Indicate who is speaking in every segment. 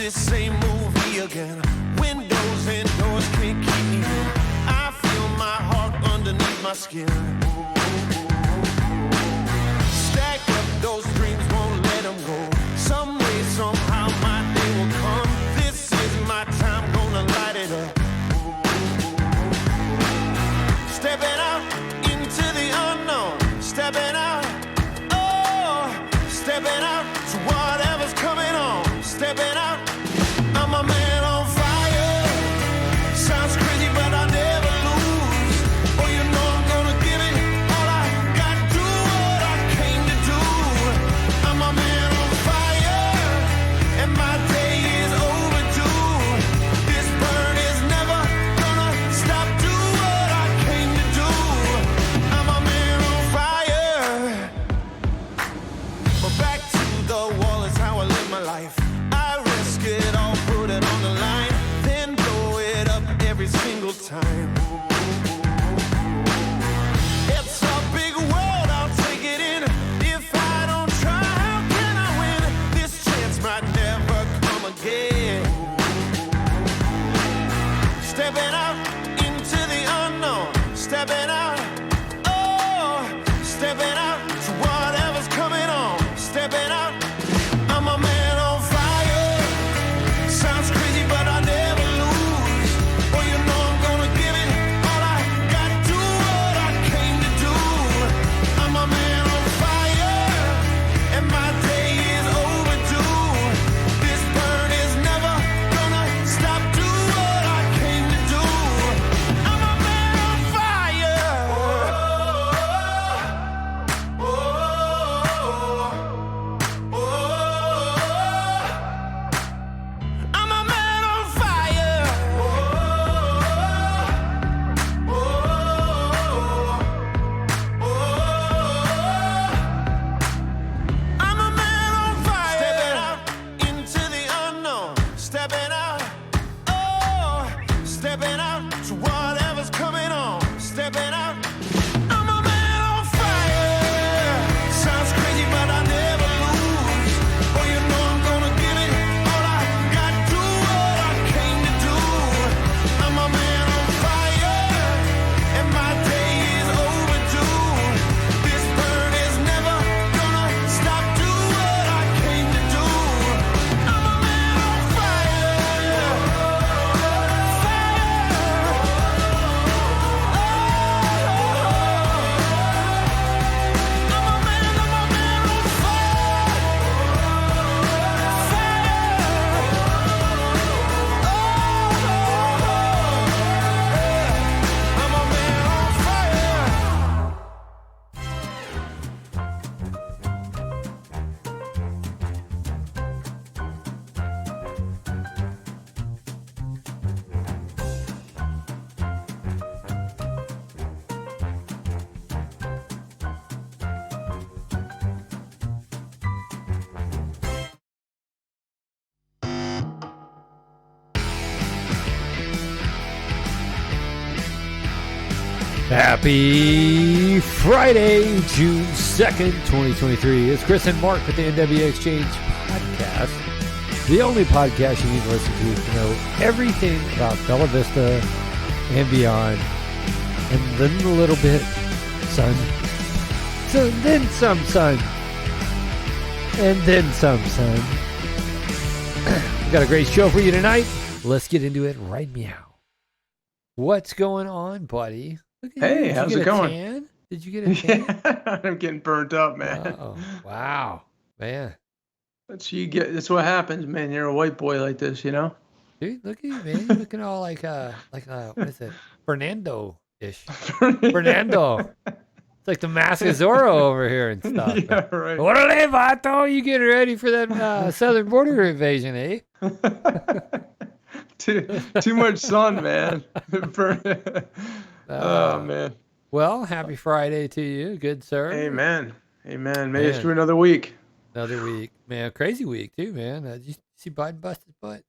Speaker 1: this same movie again. Windows and doors can't keep me in. I feel my heart underneath my skin. Stack up those dreams, won't let them go. Some way, somehow my day will come. This is my time, gonna light it up. Stepping out into the unknown. Stepping out, oh, stepping out to whatever's coming on. Stepping out, I'm a man on fire. Sounds crazy, but I never lose. Oh, you know I'm gonna give it all I got. Do what I came to do. I'm a man on fire, and my day is overdue. This burn is never gonna stop. Do what I came to do. I'm a man on fire. But back to the wall is how I live my life. I risk it all, put it on the line, then blow it up every single time. It's a big world, I'll take it in. If I don't try, how can I win? This chance might never come again. Stepping out into the unknown. Stepping out, oh, stepping out to whatever's coming on. Stepping out, I'm a man on fire. Sounds crazy, but I never lose. Oh, you know I'm gonna give it all I got. Do what I came to do. I'm a man on fire, and my day is overdue. This burn is never gonna stop. Do what I came to do. I'm a man on fire. Oh, oh, oh, oh. I'm a man on fire. Oh, oh, oh, oh. I'm a man on fire. Stepping out into the unknown. Stepping out, oh, stepping out to whatever's coming on. Stepping out, I'm a man on fire. Sounds crazy, but I never lose. Oh, you know I'm gonna give it all I got. Do what I came to do. I'm a man on fire, and my day is overdue. This burn is never gonna stop. Do what I came to do. I'm a man on fire. I'm a man on fire. I'm a man on fire.
Speaker 2: Happy Friday, June 2nd, 2023. It's Chris and Mark with the NWA Exchange podcast. The only podcast you need to listen to know everything about Bella Vista and beyond. And then a little bit, son. So then some, son. And then some, son. We got a great show for you tonight. Let's get into it right meow. What's going on, buddy? Look at you.
Speaker 3: Hey,
Speaker 2: Did
Speaker 3: how's
Speaker 2: you
Speaker 3: it
Speaker 2: get a
Speaker 3: going?
Speaker 2: tan? Did you get a tan?
Speaker 3: Yeah, I'm getting burnt up, man.
Speaker 2: Oh, wow, man.
Speaker 3: That's what happens, man. You're a white boy like this, you know?
Speaker 2: Dude, look at you, man. You're looking all like what is it? Fernando-ish. Fernando. It's like the Mask of Zorro over here and stuff.
Speaker 3: Yeah, right.
Speaker 2: Orale, vato, you getting ready for that southern border invasion, eh?
Speaker 3: Too much sun, man. Oh, man.
Speaker 2: Well, happy Friday to you, good sir.
Speaker 3: Amen. Made it through another week.
Speaker 2: Another week. Man, crazy week, too, man. Did you see Biden bust his butt?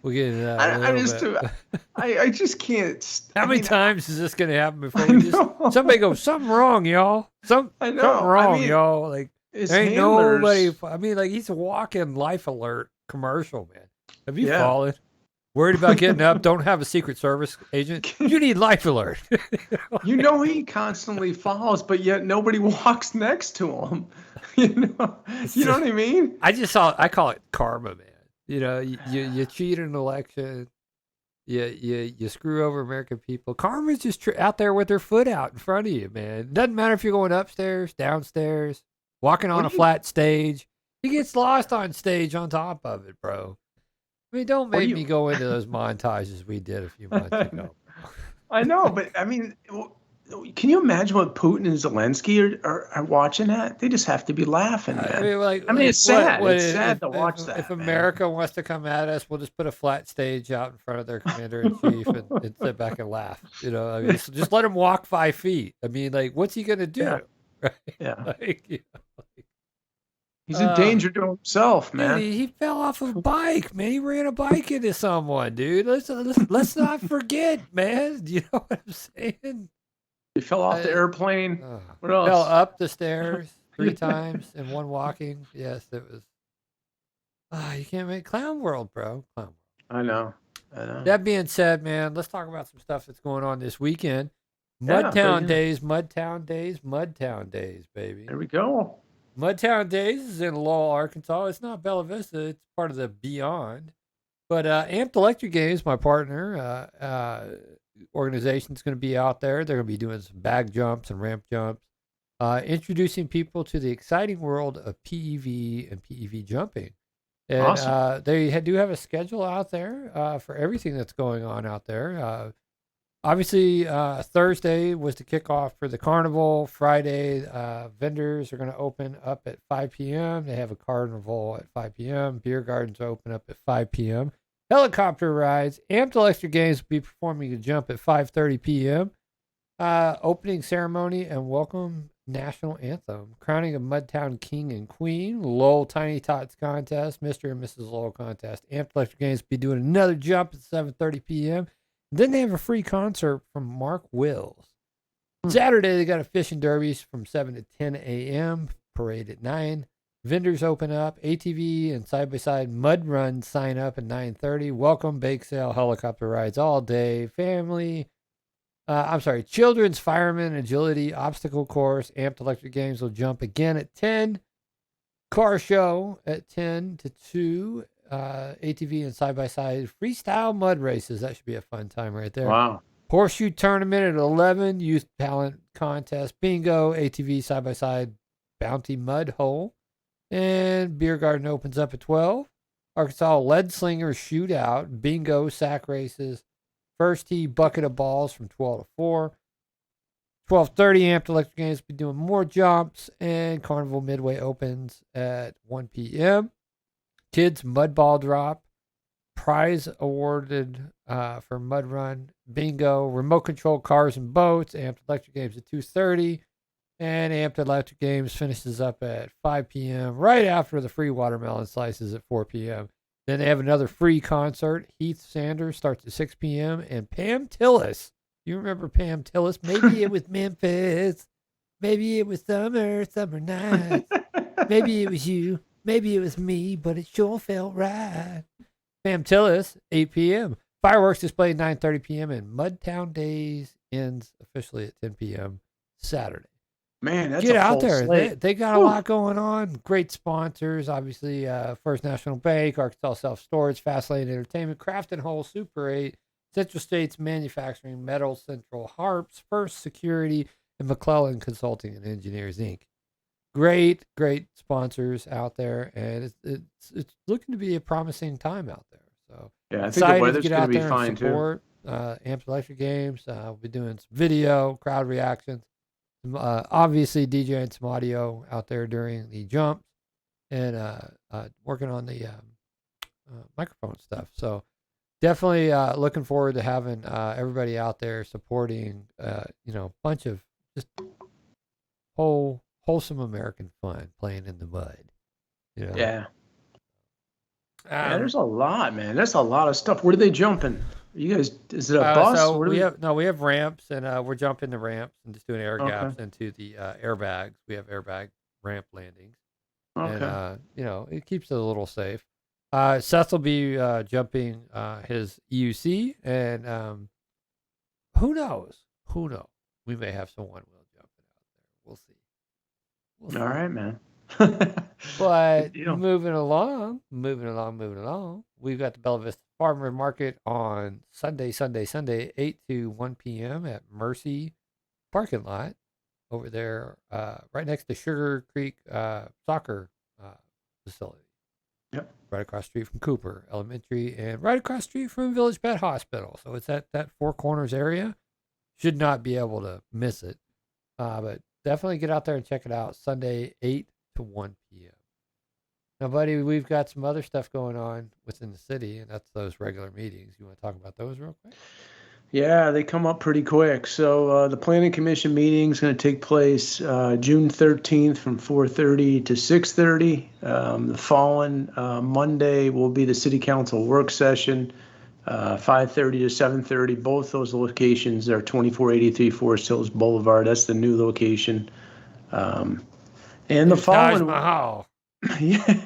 Speaker 2: We'll get into that a little bit.
Speaker 3: I just can't.
Speaker 2: How many times is this going to happen before we just... Somebody goes, something wrong, y'all. Something wrong, y'all. Like,
Speaker 3: It's
Speaker 2: ain't
Speaker 3: handlers.
Speaker 2: nobody... I mean, like, he's a walking life alert commercial, man. Have you
Speaker 3: Yeah.
Speaker 2: fallen? Worried about getting up? Don't have a Secret Service agent? You need Life Alert.
Speaker 3: You know he constantly falls, but yet nobody walks next to him. You know what I mean?
Speaker 2: I call it karma, man. You know, you cheat an election, you screw over American people. Karma's just out there with their foot out in front of you, man. Doesn't matter if you're going upstairs, downstairs, walking on a flat stage. He gets lost on stage on top of it, bro. I mean, don't make me go into those montages we did a few months ago.
Speaker 3: I know, but I mean, can you imagine what Putin and Zelensky are watching that? They just have to be laughing, man. It's sad. It's sad to watch that.
Speaker 2: If America wants to come at us, we'll just put a flat stage out in front of their commander in chief and sit back and laugh. You know, I mean, just let him walk 5 feet. I mean, like, what's he gonna do?
Speaker 3: Yeah.
Speaker 2: Right?
Speaker 3: Yeah.
Speaker 2: Like, you know,
Speaker 3: he's in danger to himself, man.
Speaker 2: Dude, he fell off a bike, man. He ran a bike into someone, dude. Let's not forget, man. Do you know what I'm saying?
Speaker 3: He fell off the airplane. What else?
Speaker 2: Fell up the stairs 3 times and 1 walking. Yes, it was. You can't make Clown World, bro. Clown World.
Speaker 3: I know.
Speaker 2: That being said, man, let's talk about some stuff that's going on this weekend.
Speaker 3: Yeah,
Speaker 2: Mudtown Days, baby.
Speaker 3: There we go.
Speaker 2: Mudtown Days is in Lowell, Arkansas. It's not Bella Vista. It's part of the Beyond. But Amped Electric Games, my partner, organization, is going to be out there. They're going to be doing some bag jumps and ramp jumps, introducing people to the exciting world of PEV and PEV jumping. And
Speaker 3: Awesome.
Speaker 2: They do have a schedule out there for everything that's going on out there. Obviously, Thursday was the kickoff for the carnival. Friday, vendors are going to open up at 5 p.m. They have a carnival at 5 p.m. Beer gardens open up at 5 p.m. Helicopter rides. Amped Electric Games will be performing a jump at 5:30 p.m. Opening ceremony and welcome national anthem. Crowning of Mudtown King and Queen. Lowell Tiny Tots contest. Mr. and Mrs. Lowell contest. Amped Electric Games will be doing another jump at 7:30 p.m. Then they have a free concert from Mark Wills. Saturday, they got a fishing derby from 7 to 10 a.m., parade at 9. Vendors open up, ATV and side-by-side mud run sign up at 9:30. Welcome, bake sale, helicopter rides all day. Children's fireman agility obstacle course. Amped Electric Games will jump again at 10. Car show at 10 to 2. ATV and side-by-side freestyle mud races. That should be a fun time right there.
Speaker 3: Wow.
Speaker 2: Horseshoe tournament at 11. Youth talent contest. Bingo. ATV side-by-side bounty mud hole. And beer garden opens up at 12. Arkansas lead slinger shootout. Bingo sack races. First tee bucket of balls from 12 to 4. 12:30 Amped Electric Games will be doing more jumps. And Carnival Midway opens at 1 p.m. Kids mud ball drop, prize awarded for mud run, bingo, remote control cars and boats. Amped Electric Games at 2:30, and Amped Electric Games finishes up at 5 p.m. right after the free watermelon slices at 4 p.m. Then they have another free concert. Heath Sanders starts at 6 p.m. and Pam Tillis. You remember Pam Tillis? Maybe it was Memphis. Maybe it was summer night. Maybe it was you. Maybe it was me, but it sure felt right. Pam Tillis, 8 p.m. Fireworks display 9:30 p.m. and Mudtown Days ends officially at 10 p.m. Saturday.
Speaker 3: Man, that's
Speaker 2: Get
Speaker 3: a
Speaker 2: out
Speaker 3: full
Speaker 2: there.
Speaker 3: slate.
Speaker 2: They got a lot going on. Great sponsors, obviously. First National Bank, Arkansas Self Storage, Fastlane Entertainment, Craft and Whole, Super 8, Central States Manufacturing, Metal Central, Harps, First Security, and McClellan Consulting and Engineers Inc. Great sponsors out there, and it's looking to be a promising time out there. So
Speaker 3: yeah, I think the weather's going to be fine too.
Speaker 2: Amped Electric Games. We'll be doing some video, crowd reactions, obviously DJing some audio out there during the jumps, and working on the microphone stuff. So definitely looking forward to having everybody out there supporting. Bunch of just wholesome American fun playing in the mud.
Speaker 3: Yeah. There's a lot, man. There's a lot of stuff. Where are they jumping? You guys, is it a bus?
Speaker 2: So we have ramps, and we're jumping the ramps and just doing air gaps into the airbags. We have airbag ramp landings.
Speaker 3: Okay.
Speaker 2: And it keeps it a little safe. Seth will be jumping his EUC, and who knows? Who knows? We may have someone will jump it out there. We'll see.
Speaker 3: All right, man.
Speaker 2: But moving along. We've got the Bella Vista Farmer Market on Sunday, 8 to 1 p.m. at Mercy parking lot over there, right next to Sugar Creek soccer facility.
Speaker 3: Yep.
Speaker 2: Right across the street from Cooper Elementary and right across the street from Village Pet Hospital. So it's that Four Corners area. Should not be able to miss it. But definitely get out there and check it out. Sunday, 8 to 1 p.m. Now, buddy, we've got some other stuff going on within the city, and that's those regular meetings. You want to talk about those real quick?
Speaker 3: Yeah, they come up pretty quick. So the Planning Commission meeting is going to take place June 13th from 4:30 to 6:30. The following Monday will be the City Council work session, 5:30 to 7:30. Both those locations are 2483 Forest Hills Boulevard. That's the new location. And the following, yeah,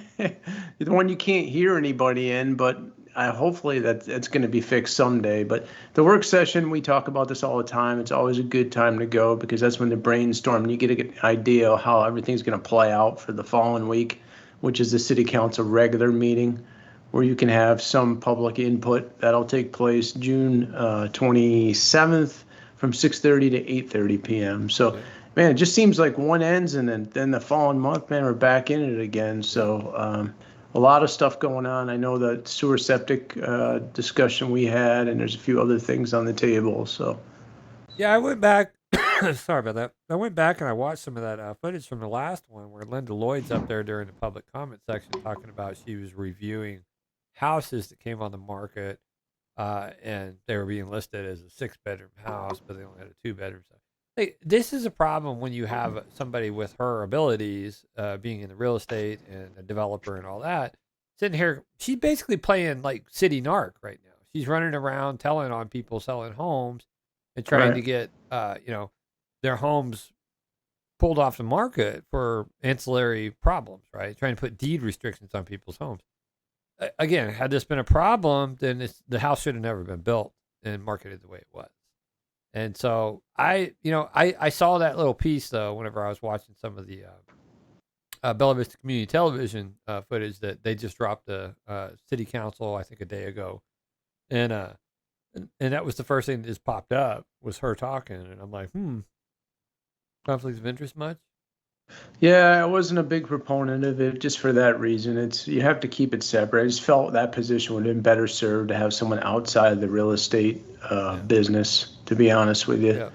Speaker 3: the one you can't hear anybody in, but hopefully that's going to be fixed someday. But the work session, we talk about this all the time. It's always a good time to go because that's when the brainstorm and you get an idea of how everything's going to play out for the following week, which is the City Council regular meeting, where you can have some public input. That'll take place June 27th from 6:30 to 8:30 p.m. So, man, it just seems like one ends and then the following month, man, we're back in it again. So a lot of stuff going on. I know the sewer septic discussion we had, and there's a few other things on the table. So,
Speaker 2: yeah, I went back. Sorry about that. I went back and I watched some of that footage from the last one where Linda Lloyd's up there during the public comment section talking about she was reviewing houses that came on the market, and they were being listed as a 6-bedroom house, but they only had a 2-bedroom. Like, this is a problem when you have somebody with her abilities, being in the real estate and a developer and all that, sitting here. She's basically playing like city narc right now. She's running around telling on people selling homes and trying to get, their homes pulled off the market for ancillary problems, right? Trying to put deed restrictions on people's homes. Again, had this been a problem, then the house should have never been built and marketed the way it was. And so I saw that little piece though whenever I was watching some of the Bella Vista Community Television footage that they just dropped the City Council, I think, a day ago, and that was the first thing that just popped up was her talking, and I'm like, conflicts of interest much?
Speaker 3: Yeah, I wasn't a big proponent of it just for that reason. You have to keep it separate. I just felt that position would have been better served to have someone outside of the real estate business, to be honest with you.
Speaker 2: Yeah.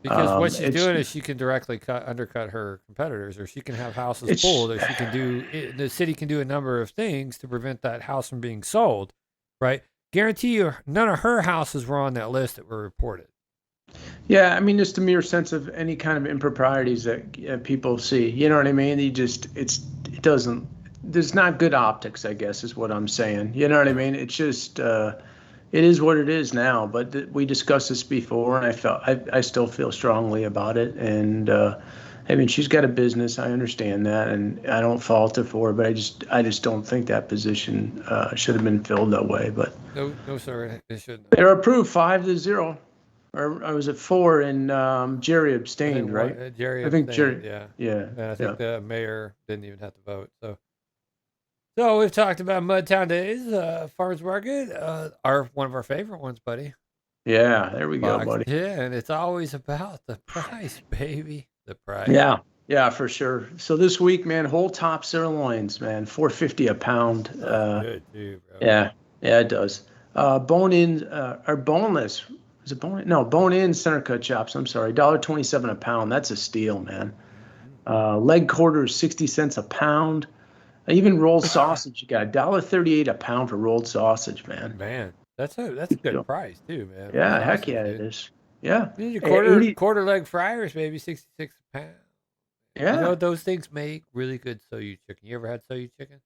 Speaker 2: Because what she's doing is she can directly undercut her competitors, or she can have houses pulled, or the city can do a number of things to prevent that house from being sold, right? Guarantee you none of her houses were on that list that were reported.
Speaker 3: Yeah, I mean, just the mere sense of any kind of improprieties that people see. You know what I mean? There's not good optics, I guess, is what I'm saying. You know what I mean? It's just, it is what it is now. But we discussed this before, and I still feel strongly about it. And I mean, she's got a business. I understand that, and I don't fault her for it. But I just don't think that position should have been filled that way. But
Speaker 2: no, sir, it shouldn't.
Speaker 3: They're approved 5-0. Or I was at 4, and Jerry abstained, right?
Speaker 2: Jerry
Speaker 3: abstained,
Speaker 2: Jerry, yeah. And I think the mayor didn't even have to vote. So we've talked about Mudtown Days, Farmers Market, one of our favorite ones, buddy.
Speaker 3: Yeah, there we go, buddy.
Speaker 2: Yeah, and it's always about the price, baby. The price.
Speaker 3: Yeah, for sure. So this week, man, whole top sirloins, man, $4.50 a pound.
Speaker 2: Good too, bro.
Speaker 3: Yeah, it does. Bone-in or boneless. Is it bone? No, bone-in center cut chops. I'm sorry, $1.27 a pound. That's a steal, man. Leg quarters, 60 cents a pound. Even rolled sausage, you got $1.38 a pound for rolled sausage, man.
Speaker 2: Man, that's a good price too, man.
Speaker 3: Yeah, heck yeah, it is. Yeah.
Speaker 2: Your quarter leg fryers, maybe 66 a pound.
Speaker 3: Yeah.
Speaker 2: You know those things make really good soyu chicken. You ever had soyu chicken?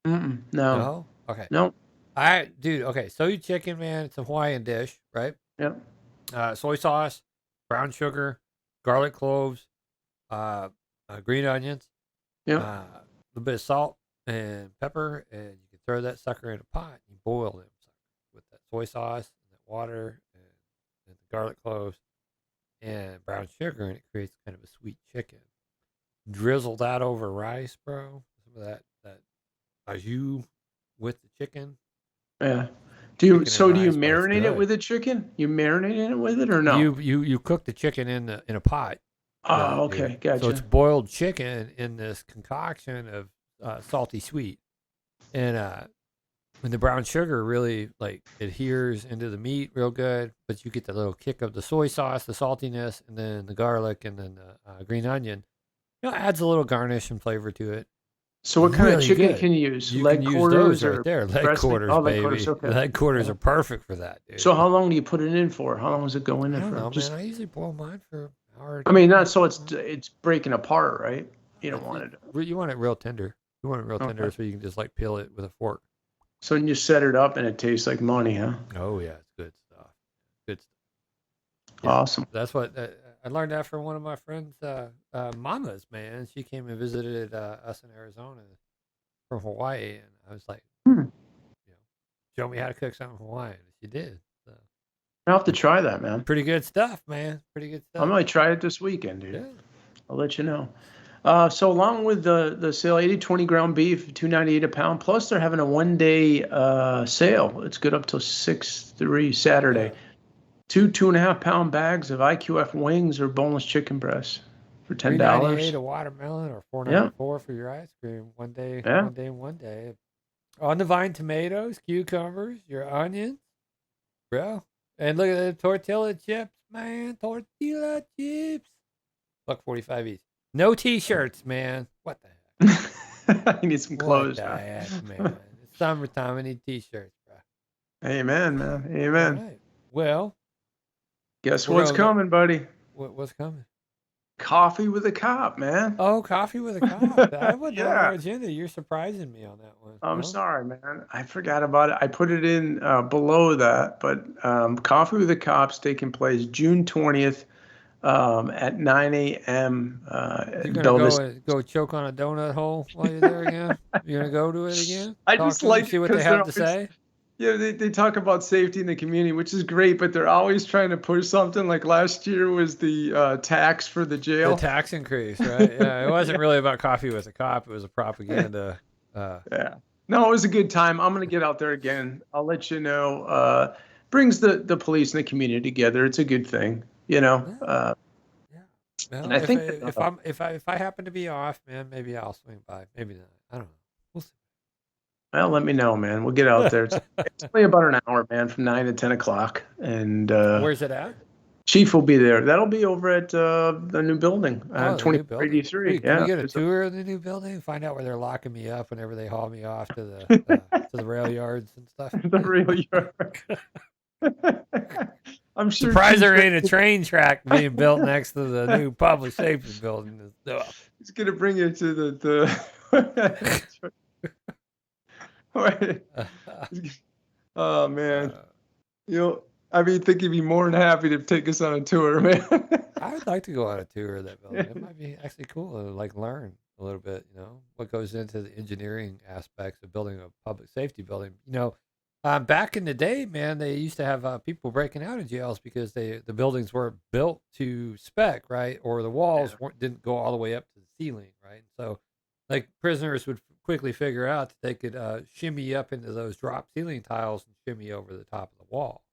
Speaker 3: No.
Speaker 2: No? Okay.
Speaker 3: No.
Speaker 2: Okay, soyu chicken, man, it's a Hawaiian dish, right?
Speaker 3: Yep.
Speaker 2: Soy sauce, brown sugar, garlic cloves, green onions,
Speaker 3: yep.
Speaker 2: a little bit of salt and pepper, and you can throw that sucker in a pot. You boil them with that soy sauce and that water and the garlic cloves and brown sugar, and it creates kind of a sweet chicken. Drizzle that over rice, bro. Some of that au jus with the chicken.
Speaker 3: Yeah.
Speaker 2: Chicken and
Speaker 3: Do you
Speaker 2: rice, but it's
Speaker 3: marinate it
Speaker 2: good.
Speaker 3: with the chicken? You marinate it with it or no?
Speaker 2: You cook the chicken in a pot.
Speaker 3: Oh, okay,
Speaker 2: So it's
Speaker 3: gotcha.
Speaker 2: boiled chicken in this concoction of salty sweet, and the brown sugar really like adheres into the meat real good. But you get the little kick of the soy sauce, the saltiness, and then the garlic, and then the green onion. Adds a little garnish and flavor to it.
Speaker 3: So what kind of
Speaker 2: Really
Speaker 3: chicken
Speaker 2: good.
Speaker 3: can you use?
Speaker 2: You
Speaker 3: Leg
Speaker 2: can use
Speaker 3: quarters
Speaker 2: those
Speaker 3: or
Speaker 2: right there. Leg
Speaker 3: breast meat?
Speaker 2: quarters,
Speaker 3: Oh, leg
Speaker 2: baby.
Speaker 3: quarters, okay.
Speaker 2: Leg quarters are perfect for that, dude.
Speaker 3: So how long do you put it in for? How long does it go in
Speaker 2: I
Speaker 3: there
Speaker 2: don't
Speaker 3: for?
Speaker 2: know,
Speaker 3: Just,
Speaker 2: man. I usually boil mine for an hour.
Speaker 3: I mean, not so it's breaking apart, right? You don't want it.
Speaker 2: You want it real tender. You want it real tender
Speaker 3: Okay.
Speaker 2: so you can just like peel it with a fork.
Speaker 3: So when you set it up and it tastes like money, huh?
Speaker 2: Oh yeah, it's good stuff. Good stuff. Yeah.
Speaker 3: Awesome.
Speaker 2: That's what I learned that from one of my friends' mamas. Man, she came and visited us in Arizona from Hawaii, and I was like, show me how to cook something Hawaiian. She did. So.
Speaker 3: I'll have to try that, man.
Speaker 2: Pretty good stuff, man. Pretty good stuff.
Speaker 3: I might try it this weekend, dude.
Speaker 2: Yeah.
Speaker 3: I'll let you know. So along with the sale, 80/20 ground beef, $2.98 a pound. Plus, they're having a 1-day sale. It's good up till 6/3 Saturday.
Speaker 2: Yeah.
Speaker 3: 2.5 pound bags of IQF wings or boneless chicken breasts for $10.
Speaker 2: $3.98 a watermelon or $4.94 for your ice cream. One day,
Speaker 3: Yeah.
Speaker 2: one day. On the vine, tomatoes, cucumbers, your onions, bro. And look at the tortilla chips, man. Tortilla chips. $1.45 each. No t-shirts, man. What the heck?
Speaker 3: I need some clothes.
Speaker 2: What the
Speaker 3: Huh?
Speaker 2: heck, man? It's summertime. I need t-shirts, bro.
Speaker 3: Amen, man. Amen.
Speaker 2: All right. Well,
Speaker 3: Guess
Speaker 2: We're
Speaker 3: what's
Speaker 2: gonna-
Speaker 3: coming, buddy?
Speaker 2: what's coming?
Speaker 3: Coffee with a cop, man.
Speaker 2: Oh, coffee with a cop. That wasn't on
Speaker 3: Yeah.
Speaker 2: our agenda. You're surprising me on that one.
Speaker 3: I'm
Speaker 2: No?
Speaker 3: sorry, man. I forgot about it. I put it in below that, but Coffee with the Cops taking place June 20th at 9 a.m.
Speaker 2: You're gonna go choke on a donut hole while you're there again? You're gonna go to it again?
Speaker 3: I
Speaker 2: Talk
Speaker 3: just
Speaker 2: to them,
Speaker 3: like
Speaker 2: see
Speaker 3: it
Speaker 2: what they
Speaker 3: 'cause
Speaker 2: have
Speaker 3: they're
Speaker 2: to say.
Speaker 3: Yeah, they talk about safety in the community, which is great, but they're always trying to push something. Like last year was the tax for the
Speaker 2: The
Speaker 3: jail.
Speaker 2: tax increase, right? Yeah, it wasn't really about coffee with a cop. It was a propaganda.
Speaker 3: Yeah. No, it was a good time. I'm gonna get out there again. I'll let you know. Brings the police and the community together. It's a good thing, you know.
Speaker 2: Well,
Speaker 3: And I think
Speaker 2: if I happen to be off, man, maybe I'll swing by. Maybe not. I don't know. We'll see.
Speaker 3: Well, let me know, man. We'll get out there. It's only about an hour, man, from 9 to 10 o'clock. And
Speaker 2: Where's it at?
Speaker 3: Chief will be there. That'll be over at the new building,
Speaker 2: Oh, the new building.
Speaker 3: 2083.
Speaker 2: Can we get a
Speaker 3: It's
Speaker 2: tour of the new building? Find out where they're locking me up whenever they haul me off to the rail yards and stuff.
Speaker 3: the real yard. I'm sure.
Speaker 2: Surprised there
Speaker 3: Chief-
Speaker 2: ain't a train track being built next to the new public safety building.
Speaker 3: He's gonna bring you to the. Oh man, I think he'd be more than happy to take us on a tour, man.
Speaker 2: I would like to go on a tour of that building. It might be actually cool to like learn a little bit, what goes into the engineering aspects of building a public safety building. Back in the day, man, they used to have people breaking out of jails because the buildings weren't built to spec, right? Or the walls didn't go all the way up to the ceiling, right? So, like prisoners would quickly figure out that they could shimmy up into those drop ceiling tiles and shimmy over the top of the wall,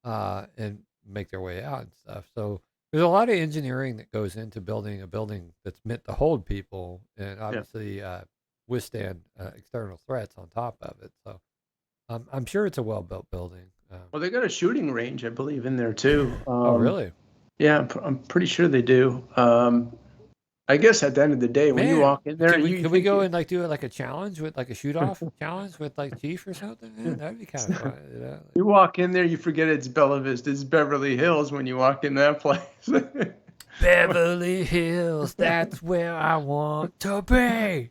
Speaker 2: and make their way out and stuff. So there's a lot of engineering that goes into building a building that's meant to hold people and obviously withstand external threats on top of it. So I'm sure it's a well-built building.
Speaker 3: Well, they got a shooting range, I believe, in there too.
Speaker 2: Oh, really?
Speaker 3: Yeah, I'm pretty sure they do. I guess at the end of the day, when you
Speaker 2: Man,
Speaker 3: walk in there,
Speaker 2: Can we go and like do it like a challenge with like a shoot-off challenge with like Chief or something? Man, that'd be kind of fun.
Speaker 3: You walk in there, you forget it's Bella Vista, it's Beverly Hills when you walk in that place.
Speaker 2: Beverly Hills, that's where I want to be.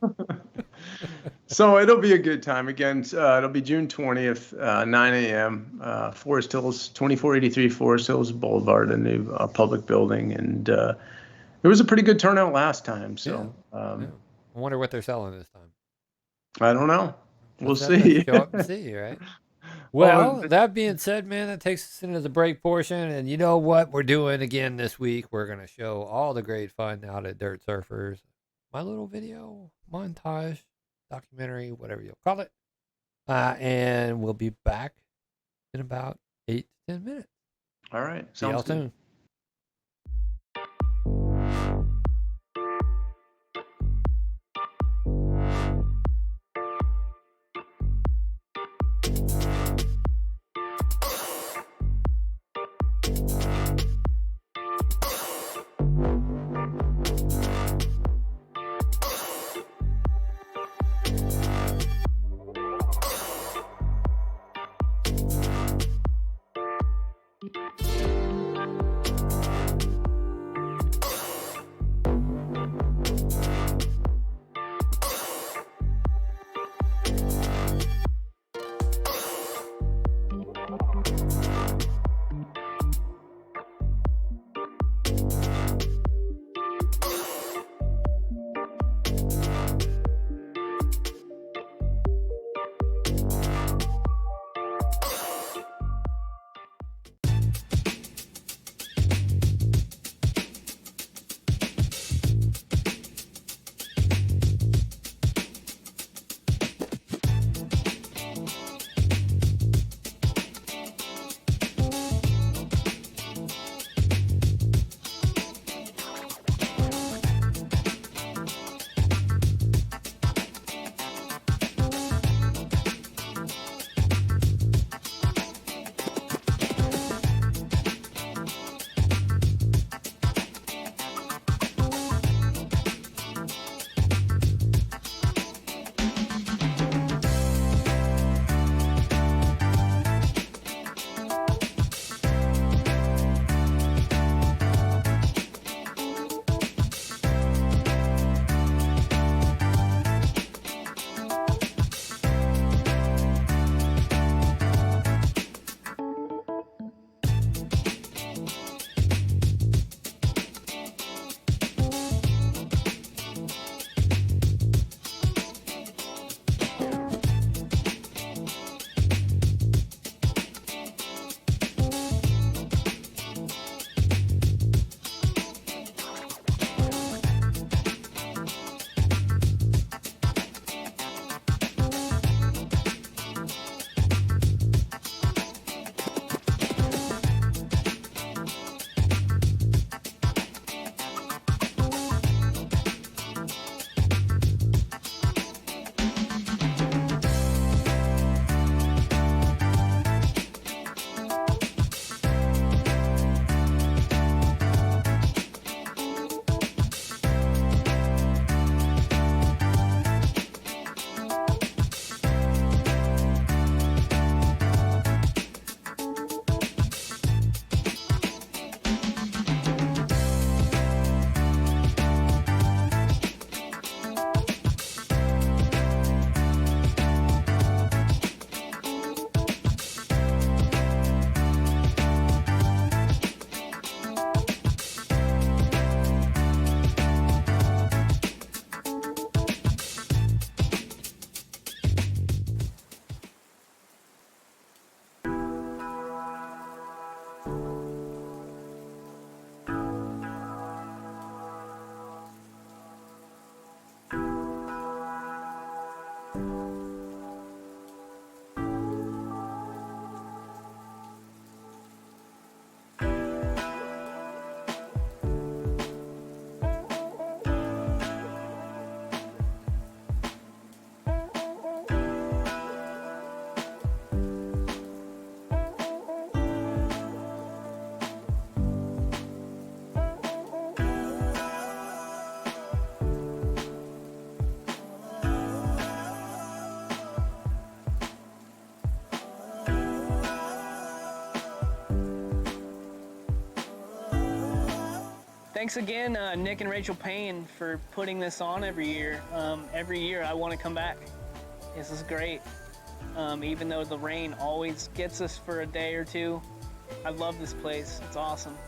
Speaker 3: So it'll be a good time. Again, it'll be June 20th, 9 a.m., Forest Hills, 2483 Forest Hills Boulevard, a new public building. And it was a pretty good turnout last time. So
Speaker 2: I wonder what they're selling this time.
Speaker 3: I don't know. We'll
Speaker 2: Let's have to
Speaker 3: see.
Speaker 2: Show up and see, right? Well, that being said, man, that takes us into the break portion. And you know what we're doing again this week? We're going to show all the great fun out at Dirt Surfers. My little video, montage, documentary, whatever you'll call it. And we'll be back in about 8 to 10 minutes.
Speaker 3: All right.
Speaker 2: See y'all
Speaker 3: Sounds good.
Speaker 2: soon.
Speaker 4: Thanks again, Nick and Rachel Payne, for putting this on every year. Every year I want to come back. This is great. Even though the rain always gets us for a day or two, I love this place. It's awesome.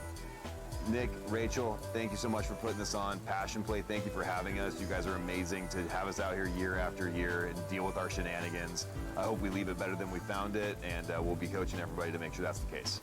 Speaker 5: Nick, Rachel, thank you so much for putting this on. Passion Play, thank you for having us. You guys are amazing to have us out here year after year and deal with our shenanigans. I hope we leave it better than we found it, and we'll be coaching everybody to make sure that's the case.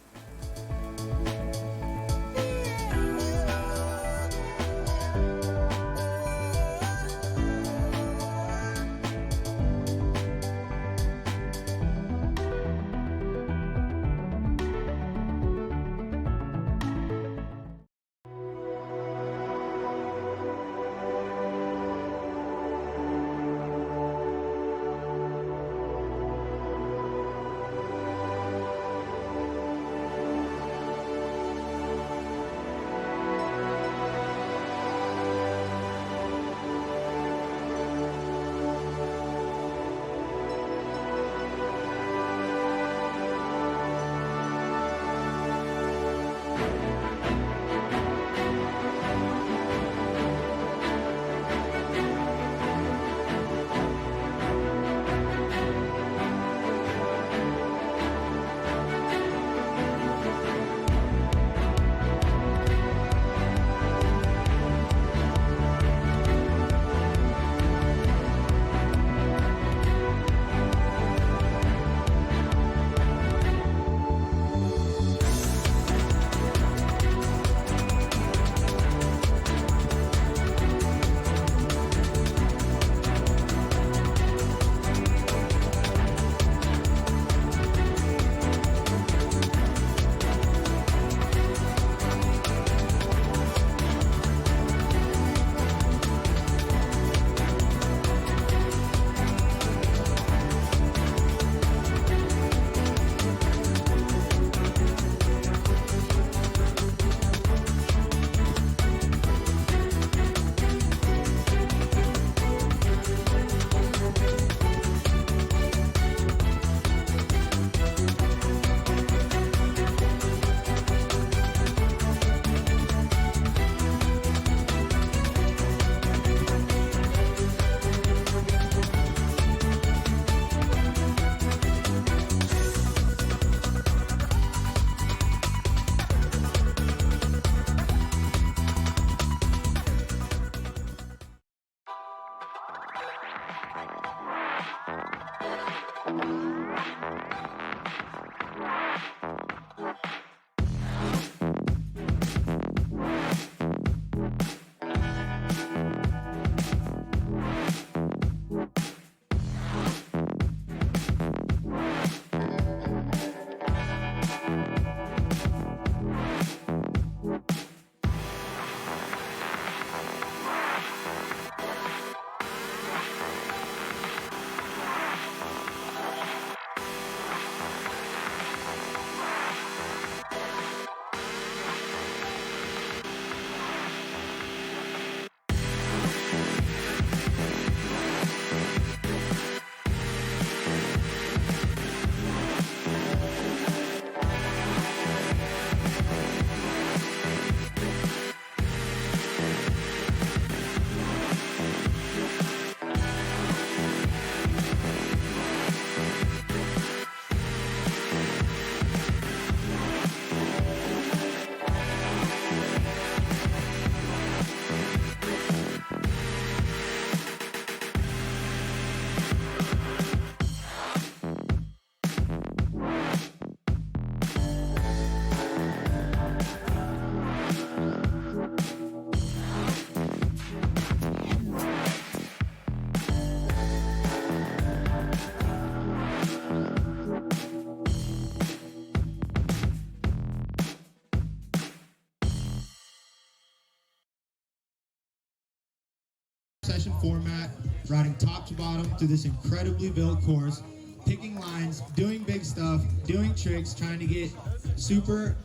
Speaker 6: session format, riding top to bottom through this incredibly built course, picking lines, doing big stuff, doing tricks, trying to get super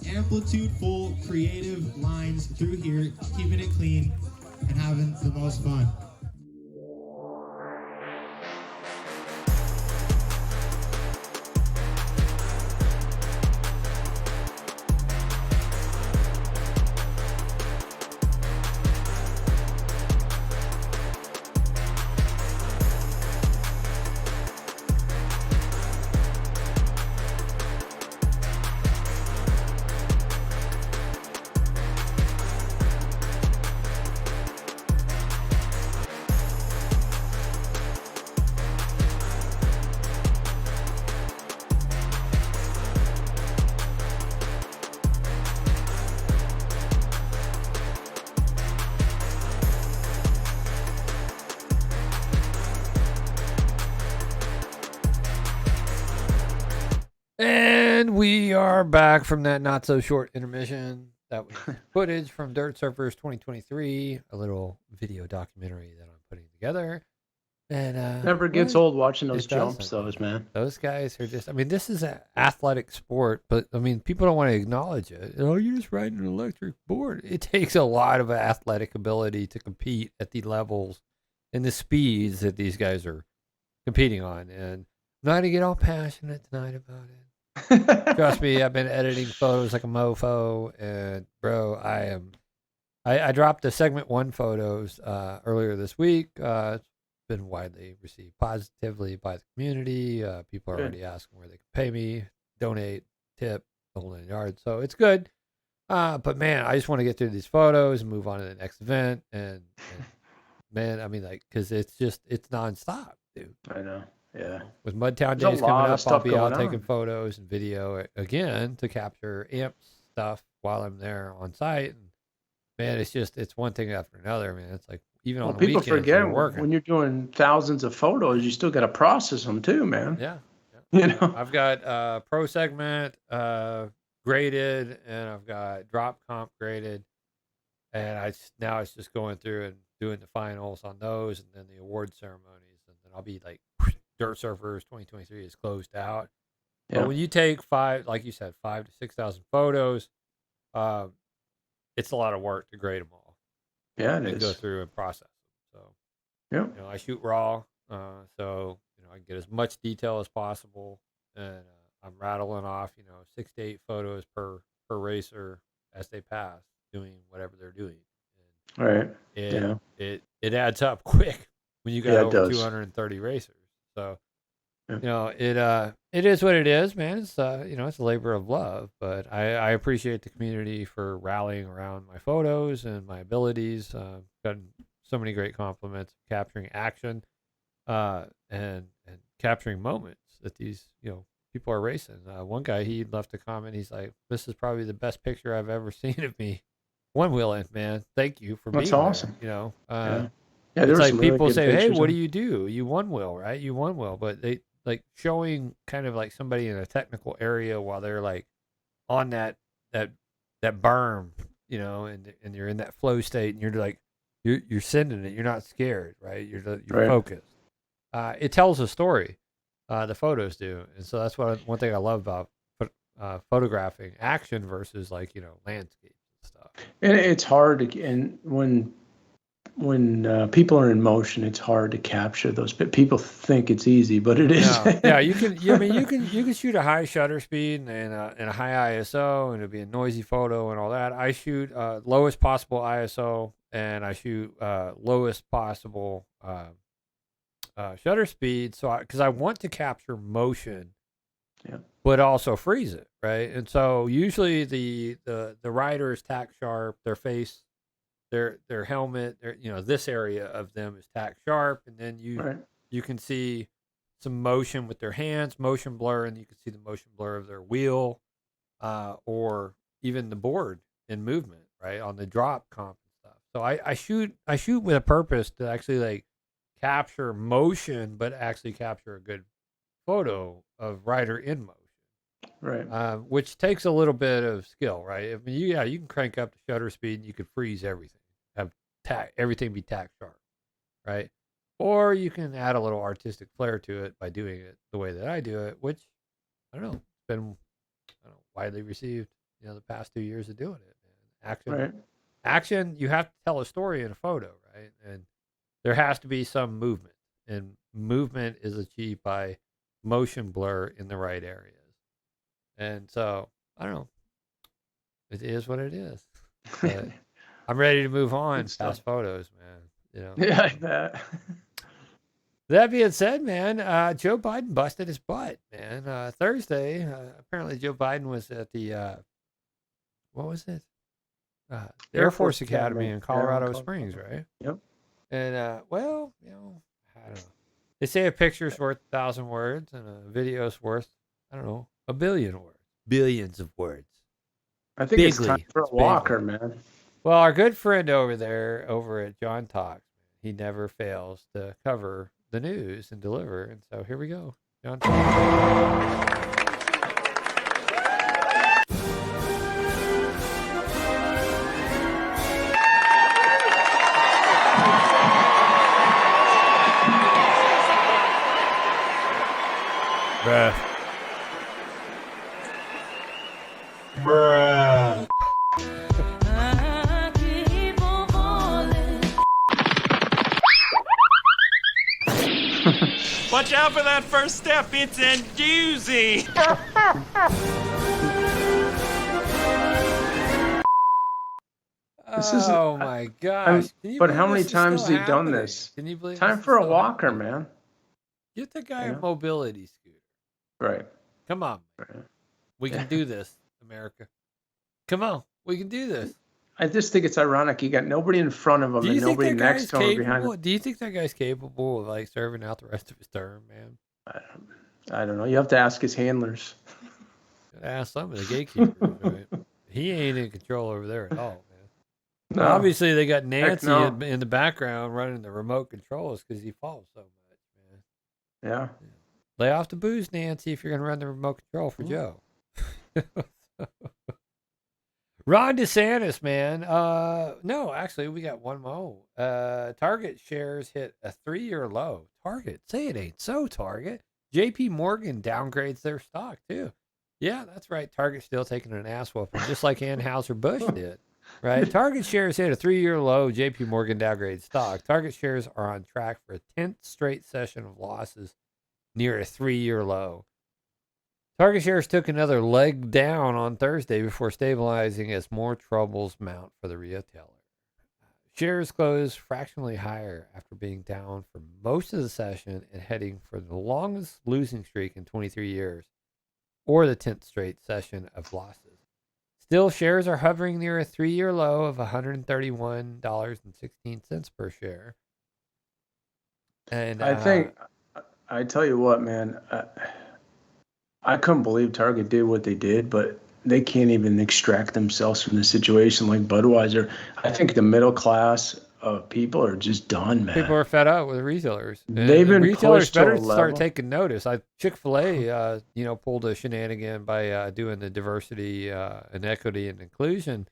Speaker 6: amplitude-full, creative lines through here, keeping it clean and having the most fun.
Speaker 2: And we are back from that not so short intermission. That was footage from Dirt Surfers 2023, a little video documentary that I'm putting together. And
Speaker 3: Never gets
Speaker 2: well,
Speaker 3: old watching those
Speaker 2: it
Speaker 3: jumps,
Speaker 2: doesn't.
Speaker 3: those, man.
Speaker 2: Those guys are just, I mean, this is an athletic sport, but I mean, people don't want to acknowledge it. Oh, you're just riding an electric board. It takes a lot of athletic ability to compete at the levels and the speeds that these guys are competing on. And I'm not going to get all passionate tonight about it. Trust me, I've been editing photos like a mofo, and bro, I dropped the segment 1 photos earlier this week. It's been widely received positively by the community. People are
Speaker 3: Good.
Speaker 2: already asking where they can pay me, donate, tip, the whole 9 yards. So it's good. But man, I just want to get through these photos and move on to the next event. And man, I mean, like, because it's nonstop, dude.
Speaker 3: I know. Yeah.
Speaker 2: With Mudtown
Speaker 3: There's a
Speaker 2: Days
Speaker 3: lot
Speaker 2: coming
Speaker 3: of
Speaker 2: up, I'll
Speaker 3: stuff
Speaker 2: be out
Speaker 3: going
Speaker 2: taking
Speaker 3: on.
Speaker 2: photos and video again to capture amp stuff while I'm there on site. And man, it's one thing after another, man. It's like even
Speaker 3: Well,
Speaker 2: on the
Speaker 3: people
Speaker 2: weekends
Speaker 3: forget
Speaker 2: you're working.
Speaker 3: when you're doing thousands of photos, you still got to process them too, man.
Speaker 2: Yeah.
Speaker 3: You know.
Speaker 2: I've got pro segment graded, and I've got drop comp graded, and now it's just going through and doing the finals on those, and then the award ceremonies, and then I'll be like, Dirt Surfers 2023 is closed out.
Speaker 3: Yeah.
Speaker 2: But when you take 5 to 6,000 photos, it's a lot of work to grade them all
Speaker 3: Yeah, it
Speaker 2: and go
Speaker 3: is.
Speaker 2: through and process them. So,
Speaker 3: Yeah.
Speaker 2: I shoot raw, so I get as much detail as possible, and I'm rattling off 6 to 8 photos per racer as they pass, doing whatever they're doing.
Speaker 3: All right.
Speaker 2: And
Speaker 3: Yeah.
Speaker 2: it adds up quick when you got
Speaker 3: Yeah, it
Speaker 2: over
Speaker 3: does.
Speaker 2: 230 racers. So
Speaker 3: Yeah.
Speaker 2: it is what it is, man. It's it's a labor of love, but I appreciate the community for rallying around my photos and my abilities. Gotten so many great compliments, capturing action, and capturing moments that these people are racing. One guy, he left a comment. He's like, "This is probably the best picture I've ever seen of me one wheeling, man. Thank you for
Speaker 3: That's
Speaker 2: being
Speaker 3: awesome.
Speaker 2: there."
Speaker 3: Yeah,
Speaker 2: It's
Speaker 3: there's
Speaker 2: like
Speaker 3: some really
Speaker 2: people
Speaker 3: good
Speaker 2: say, "Hey,
Speaker 3: pictures
Speaker 2: what
Speaker 3: of-
Speaker 2: do you do? You one wheel, right? You one wheel," but they like showing kind of like somebody in a technical area while they're like on that berm, and you're in that flow state, and you're like you're sending it. You're not scared, right? You're
Speaker 3: Right.
Speaker 2: focused. It tells a story. The photos do, and so that's one thing I love about photographing action versus like landscapes and stuff.
Speaker 3: And it's hard to, and when people are in motion, it's hard to capture those. But people think it's easy, but it is.
Speaker 2: No. Yeah, you can. I mean, you can shoot a high shutter speed and a high ISO, and it'll be a noisy photo and all that. I shoot lowest possible ISO, and I shoot lowest possible shutter speed. So because I want to capture motion,
Speaker 3: Yeah.
Speaker 2: but also freeze it, right? And so usually the rider is tack sharp, their face, their helmet, this area of them is tack sharp, and then
Speaker 3: Right.
Speaker 2: you can see some motion with their hands, motion blur, and you can see the motion blur of their wheel, or even the board in movement, right, on the drop comp and stuff. So I shoot with a purpose to actually like capture motion, but actually capture a good photo of rider in motion.
Speaker 3: Right.
Speaker 2: Which takes a little bit of skill, right? I mean, you can crank up the shutter speed and you could freeze everything, have everything be tack sharp, right? Or you can add a little artistic flair to it by doing it the way that I do it, which I don't know, it's been widely received, the past 2 years of doing it. Man. Action, you have to tell a story in a photo, right? And there has to be some movement, and movement is achieved by motion blur in the right areas. And so, I don't know. It is what it is. But I'm ready to move on
Speaker 3: Good stuff.
Speaker 2: past photos, man.
Speaker 3: Yeah, I bet.
Speaker 2: That being said, man, Joe Biden busted his butt, man. Thursday, apparently Joe Biden was at the, what was it? The Air Force Academy in Colorado Springs, right?
Speaker 3: Yep.
Speaker 2: And, well, I don't know. They say a picture's worth 1,000 words and a video's worth, I don't know, 1 billion words. Billions of words.
Speaker 3: I think it's time
Speaker 2: Bigly.
Speaker 3: for a
Speaker 2: It's bigly.
Speaker 3: walker, man.
Speaker 2: Well, our good friend over at John Talks, he never fails to cover the news and deliver. And so here we go. John Talks.
Speaker 7: Watch out for that first step. It's a doozy.
Speaker 3: This is-
Speaker 2: Oh my gosh! Can you
Speaker 3: but
Speaker 2: believe
Speaker 3: how many
Speaker 2: this is
Speaker 3: times
Speaker 2: still
Speaker 3: has he done
Speaker 2: happening?
Speaker 3: this?
Speaker 2: Can you believe
Speaker 3: Time
Speaker 2: this
Speaker 3: for
Speaker 2: is
Speaker 3: a
Speaker 2: still
Speaker 3: walker,
Speaker 2: happening?
Speaker 3: man.
Speaker 2: Get the guy
Speaker 3: You
Speaker 2: a
Speaker 3: know?
Speaker 2: mobility scooter.
Speaker 3: Right.
Speaker 2: Come on,
Speaker 3: Right.
Speaker 2: we can do this, America. Come on, we can do this.
Speaker 3: I just think it's ironic. You got nobody in front of him
Speaker 2: Do
Speaker 3: and
Speaker 2: you think
Speaker 3: nobody
Speaker 2: that
Speaker 3: next
Speaker 2: guy's
Speaker 3: to him or behind
Speaker 2: capable?
Speaker 3: him.
Speaker 2: Do you think that guy's capable of like serving out the rest of his term, man?
Speaker 3: I don't know. You have to ask his handlers.
Speaker 2: Gotta ask some of the gatekeepers, right? He ain't in control over there at all, man.
Speaker 3: No.
Speaker 2: Obviously, they got Nancy
Speaker 3: no.
Speaker 2: in the background running the remote controls because he falls so much, man.
Speaker 3: Yeah.
Speaker 2: Lay off the booze, Nancy, if you're going to run the remote control for Joe. Ron DeSantis, man. No, actually, we got one more. Target shares hit a 3-year low. Target, say it ain't so, Target. JP Morgan downgrades their stock, too. Yeah, that's right. Target's still taking an ass whooping, just like Anheuser-Busch did. Right? Target shares hit a 3-year low. JP Morgan downgrades stock. Target shares are on track for a 10th straight session of losses, near a 3-year low. Target shares took another leg down on Thursday before stabilizing as more troubles mount for the retailer. Shares closed fractionally higher after being down for most of the session and heading for the longest losing streak in 23 years, or the 10th straight session of losses. Still, shares are hovering near a 3-year low of $131.16 per share. And
Speaker 3: I think, I tell you what, man, I couldn't believe Target did what they did, but they can't even extract themselves from the situation like Budweiser. I think the middle class of people are just done, man.
Speaker 2: people are fed up with retailers. And
Speaker 3: They've been
Speaker 2: retailers
Speaker 3: pushed to
Speaker 2: better
Speaker 3: a
Speaker 2: start
Speaker 3: level.
Speaker 2: taking notice. Chick-fil-A, pulled a shenanigan by doing the diversity and equity and inclusion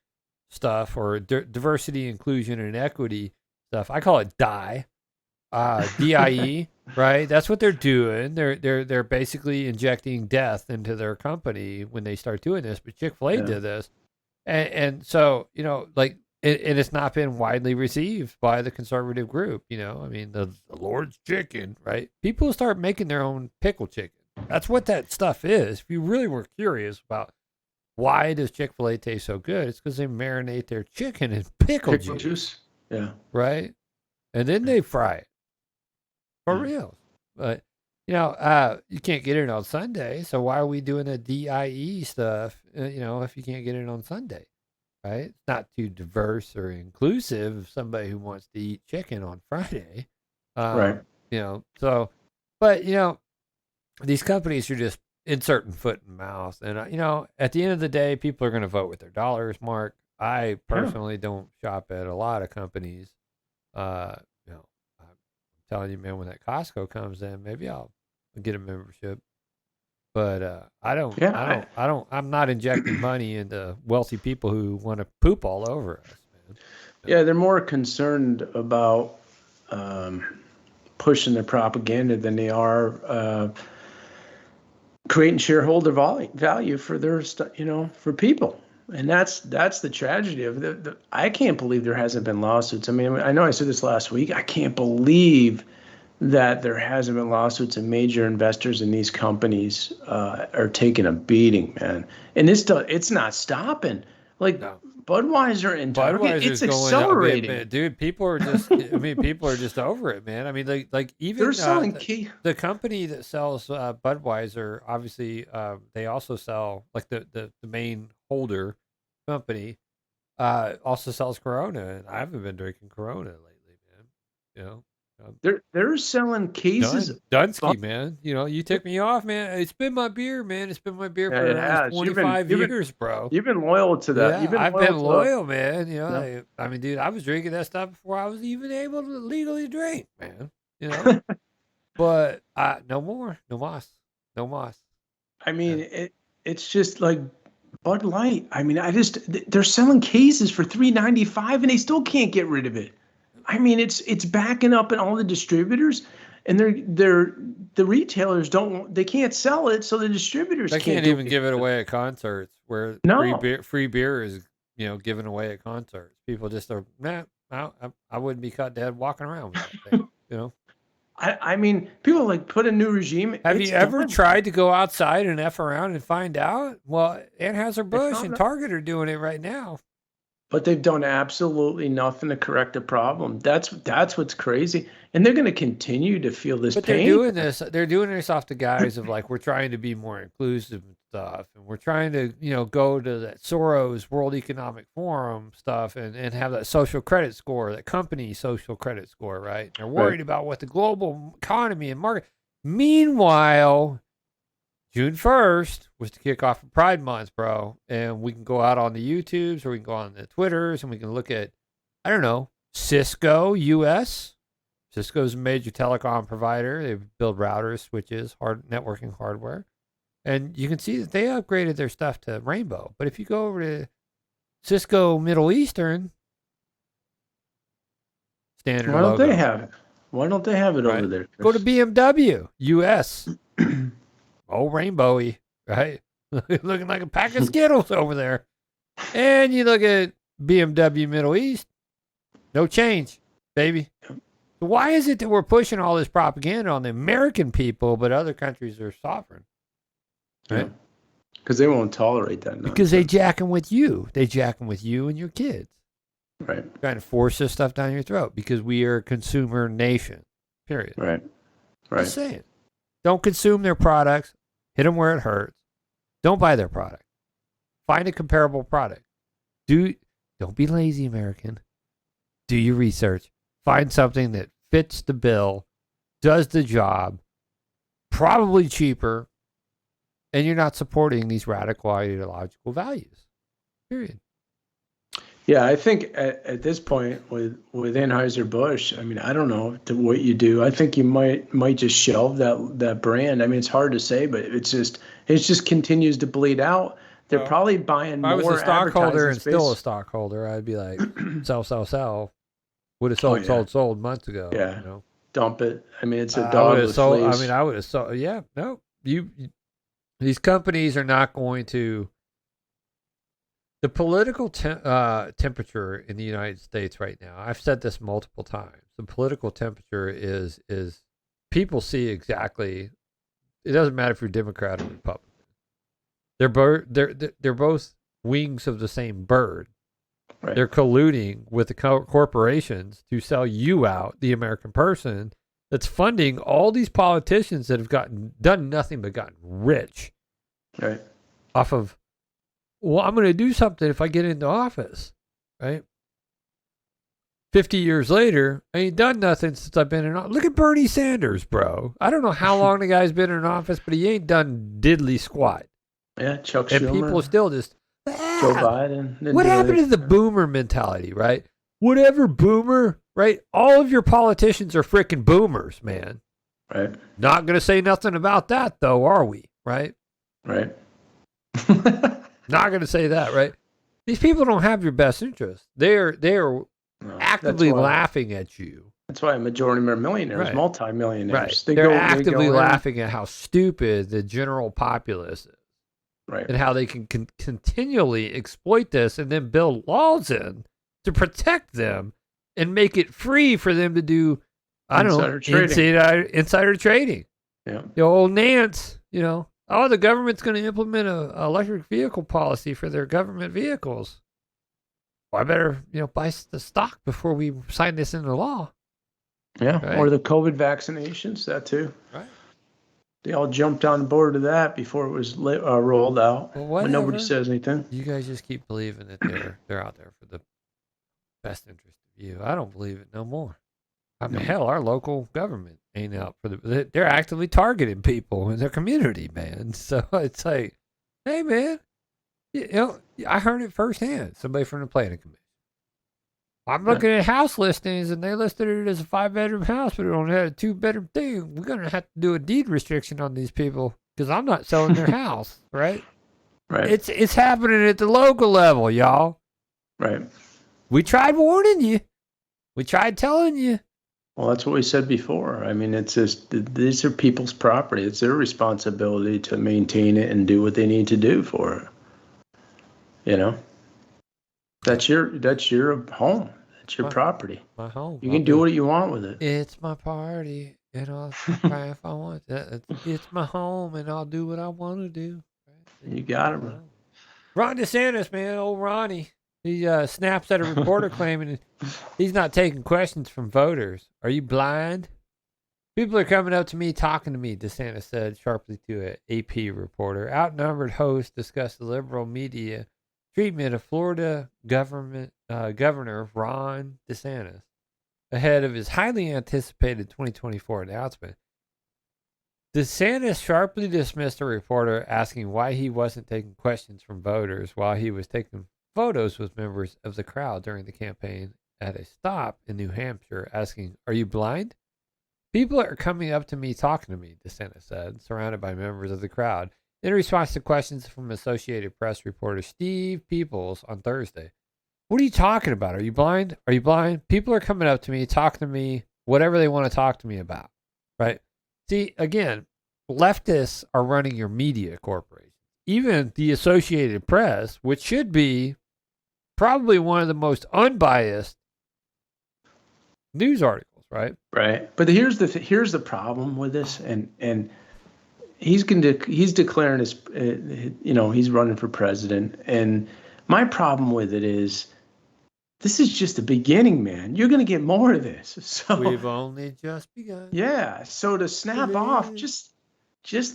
Speaker 2: stuff, or diversity, inclusion, and equity stuff. I call it DIE, DIE, right? That's what they're doing. They're basically injecting death into their company when they start doing this. But Chick-fil-A
Speaker 3: Yeah.
Speaker 2: did this, and so and it's not been widely received by the conservative group. I mean, the Lord's chicken, right? People start making their own pickle chicken. That's what that stuff is. If you really were curious about why does Chick-fil-A taste so good, it's because they marinate their chicken in pickle juice,
Speaker 3: Yeah.
Speaker 2: right? And then they fry it. For real. But, you can't get it on Sunday, so why are we doing the DIE stuff, if you can't get it on Sunday? Right? It's not too diverse or inclusive of somebody who wants to eat chicken on Friday.
Speaker 3: Right.
Speaker 2: But these companies are just inserting foot in mouth. And, at the end of the day, people are going to vote with their dollars, Mark. I personally don't shop at a lot of companies. I'm telling you, man, when that Costco comes in, maybe I'll get a membership. But I'm not injecting money into wealthy people who want to poop all over us, man.
Speaker 3: Yeah, they're more concerned about pushing their propaganda than they are creating shareholder value for their for people. And that's the tragedy of it. I can't believe there hasn't been lawsuits. I mean, I know I said this last week. I can't believe that there hasn't been lawsuits, and major investors in these companies are taking a beating, man. And it's not stopping. Like
Speaker 2: No.
Speaker 3: Budweiser and Target, it's accelerating.
Speaker 2: Man, dude, people are just people are just over it, man. I mean, like even
Speaker 3: They're selling key.
Speaker 2: the company that sells Budweiser, obviously, they also sell, like, the main holder company also sells Corona, and I haven't been drinking Corona lately, man.
Speaker 3: They're selling cases.
Speaker 2: Dunsky, man. You took me off, man. It's been my beer, man. It's been my beer
Speaker 3: Yeah,
Speaker 2: for
Speaker 3: it
Speaker 2: almost
Speaker 3: has. You've
Speaker 2: 25
Speaker 3: been-
Speaker 2: years, bro.
Speaker 3: You've been loyal to that.
Speaker 2: Yeah, I've been loyal, man.
Speaker 3: Yeah.
Speaker 2: I mean, dude, I was drinking that stuff before I was even able to legally drink, man. But no more, no mas.
Speaker 3: I mean, it's just like Bud Light. I mean, they're selling cases for $3.95 and they still can't get rid of it. I mean, it's backing up in all the distributors. and the retailers they can't sell it, so the distributors
Speaker 2: They can't
Speaker 3: do
Speaker 2: even give it away at concerts where
Speaker 3: No.
Speaker 2: free beer is, given away at concerts. People just are, nah, I wouldn't be caught dead walking around with that thing,
Speaker 3: I mean, people like put a new regime.
Speaker 2: Have
Speaker 3: it's
Speaker 2: you ever
Speaker 3: done.
Speaker 2: tried to go outside and F around and find out? Well, Anheuser-Busch
Speaker 3: found
Speaker 2: and
Speaker 3: out.
Speaker 2: Target are doing it right now.
Speaker 3: But they've done absolutely nothing to correct the problem. That's what's crazy, and they're going to continue to feel this
Speaker 2: But
Speaker 3: pain.
Speaker 2: they're doing this off the guise of like, we're trying to be more inclusive and stuff, and we're trying to, go to that Soros World Economic Forum stuff and have that social credit score, that company social credit score, right? And they're worried about what the global economy and market. Meanwhile, June 1st was to kick off Pride Month, bro. And we can go out on the YouTubes or we can go on the Twitters and we can look at, I don't know, Cisco US. Cisco's a major telecom provider. They build routers, switches, networking hardware. And you can see that they upgraded their stuff to Rainbow. But if you go over to Cisco Middle Eastern, standard
Speaker 3: Why don't
Speaker 2: logo.
Speaker 3: they have it? Why don't they have it over there?
Speaker 2: Go to
Speaker 3: Chris?
Speaker 2: BMW US. Oh, rainbowy, right? Looking like a pack of Skittles over there. And you look at BMW Middle East, no change, baby. So why is it that we're pushing all this propaganda on the American people, but other countries are sovereign? Right?
Speaker 3: Because they won't tolerate that.
Speaker 2: Because they
Speaker 3: nonsense.
Speaker 2: jacking with you. They jacking with you and your kids.
Speaker 3: Right.
Speaker 2: Trying to force this stuff down your throat because we are a consumer nation. Period.
Speaker 3: Right. Right.
Speaker 2: Just saying. Don't consume their products. Hit them where it hurts. Don't buy their product. Find a comparable product. Don't be lazy, American. Do your research. Find something that fits the bill, does the job, probably cheaper, and you're not supporting these radical ideological values. Period.
Speaker 3: Yeah, I think at this point with Anheuser-Busch, I mean, I don't know what you do. I think you might just shelve that brand. I mean, it's hard to say, but it just continues to bleed out. They're probably buying more.
Speaker 2: If I was a stockholder
Speaker 3: advertising
Speaker 2: and still a
Speaker 3: space.
Speaker 2: stockholder, I'd be like, sell. Would have sold months ago.
Speaker 3: Yeah. Dump it. I mean, it's a
Speaker 2: I
Speaker 3: dog
Speaker 2: would have
Speaker 3: with
Speaker 2: sold.
Speaker 3: fleas.
Speaker 2: I mean, I would have sold. Yeah, no. These companies are not going to. The political temperature in the United States right now. I've said this multiple times. The political temperature is people see exactly. It doesn't matter if you're Democrat or Republican. They're both wings of the same bird.
Speaker 3: Right.
Speaker 2: They're colluding with the corporations to sell you out, the American person, that's funding all these politicians that have done nothing but gotten rich
Speaker 3: Right.
Speaker 2: off of, well, I'm going to do something if I get into office, right? 50 years later, I ain't done nothing since I've been in office. Look at Bernie Sanders, bro. I don't know how long the guy's been in office, but he ain't done diddly squat.
Speaker 3: Yeah, Chuck
Speaker 2: And
Speaker 3: Schumer,
Speaker 2: people still just,
Speaker 3: Joe Biden. didn't
Speaker 2: what
Speaker 3: do
Speaker 2: happened to
Speaker 3: anything.
Speaker 2: the boomer mentality, right? Whatever boomer, right? All of your politicians are freaking boomers, man.
Speaker 3: Right.
Speaker 2: Not going to say nothing about that, though, are we? Right?
Speaker 3: Right.
Speaker 2: Not going to say that, right? These people don't have your best interest. They're
Speaker 3: No,
Speaker 2: actively
Speaker 3: that's why-
Speaker 2: laughing at you.
Speaker 3: That's why a majority of them are millionaires,
Speaker 2: Right.
Speaker 3: multimillionaires.
Speaker 2: Right.
Speaker 3: They
Speaker 2: They're
Speaker 3: go- they
Speaker 2: actively
Speaker 3: go in-
Speaker 2: laughing at how stupid the general populace is
Speaker 3: Right.
Speaker 2: and how they can continually exploit this and then build laws in to protect them and make it free for them to do, I don't know,
Speaker 3: Insider trading.
Speaker 2: insider trading.
Speaker 3: Yeah.
Speaker 2: The old Nance, oh, the government's going to implement a electric vehicle policy for their government vehicles. Well, I better, buy the stock before we sign this into law.
Speaker 3: Yeah.
Speaker 2: Right.
Speaker 3: Or the COVID vaccinations, that too.
Speaker 2: Right.
Speaker 3: They all jumped on board to that before it was rolled out.
Speaker 2: Well,
Speaker 3: But nobody
Speaker 2: whatever.
Speaker 3: says anything.
Speaker 2: You guys just keep believing that they're out there for the best interest of you. I don't believe it no more. I mean, hell, our local government ain't out for they're actively targeting people in their community, man. So it's like, hey, man, I heard it firsthand. Somebody from the planning commission. I'm looking at house listings, and they listed it as a 5-bedroom house, but it only had a 2-bedroom thing. We're gonna have to do a deed restriction on these people because I'm not selling their house, right?
Speaker 3: Right.
Speaker 2: It's happening at the local level, y'all.
Speaker 3: right.
Speaker 2: We tried warning you. We tried telling you.
Speaker 3: Well, that's what we said before. I mean, it's just these are people's property. It's their responsibility to maintain it and do what they need to do for it. You know, that's your home. That's your property.
Speaker 2: My home.
Speaker 3: You can do what you want with it.
Speaker 2: It's my party, and I'll cry if I want. It's my home, and I'll do what I want to do.
Speaker 3: You got it, bro.
Speaker 2: Ron DeSantis, man, old Ronnie. He snaps at a reporter claiming he's not taking questions from voters. Are you blind? People are coming up to me, talking to me, DeSantis said sharply to an AP reporter. Outnumbered hosts discussed the liberal media treatment of Florida Governor Ron DeSantis ahead of his highly anticipated 2024 announcement. DeSantis sharply dismissed a reporter asking why he wasn't taking questions from voters while he was taking photos with members of the crowd during the campaign at a stop in New Hampshire, asking, "Are you blind?" People are coming up to me, talking to me, DeSantis said, surrounded by members of the crowd, in response to questions from Associated Press reporter Steve Peoples on Thursday. What are you talking about? Are you blind? Are you blind? People are coming up to me, talking to me, whatever they want to talk to me about, right? See, again, leftists are running your media corporation. Even the Associated Press, which should be probably one of the most unbiased news articles, right?
Speaker 3: Right. But here's the problem with this, and he's declaring his, he's running for president, and my problem with it is, this is just the beginning, man. You're going to get more of this. So
Speaker 2: We've only just begun.
Speaker 3: yeah. So to snap off, just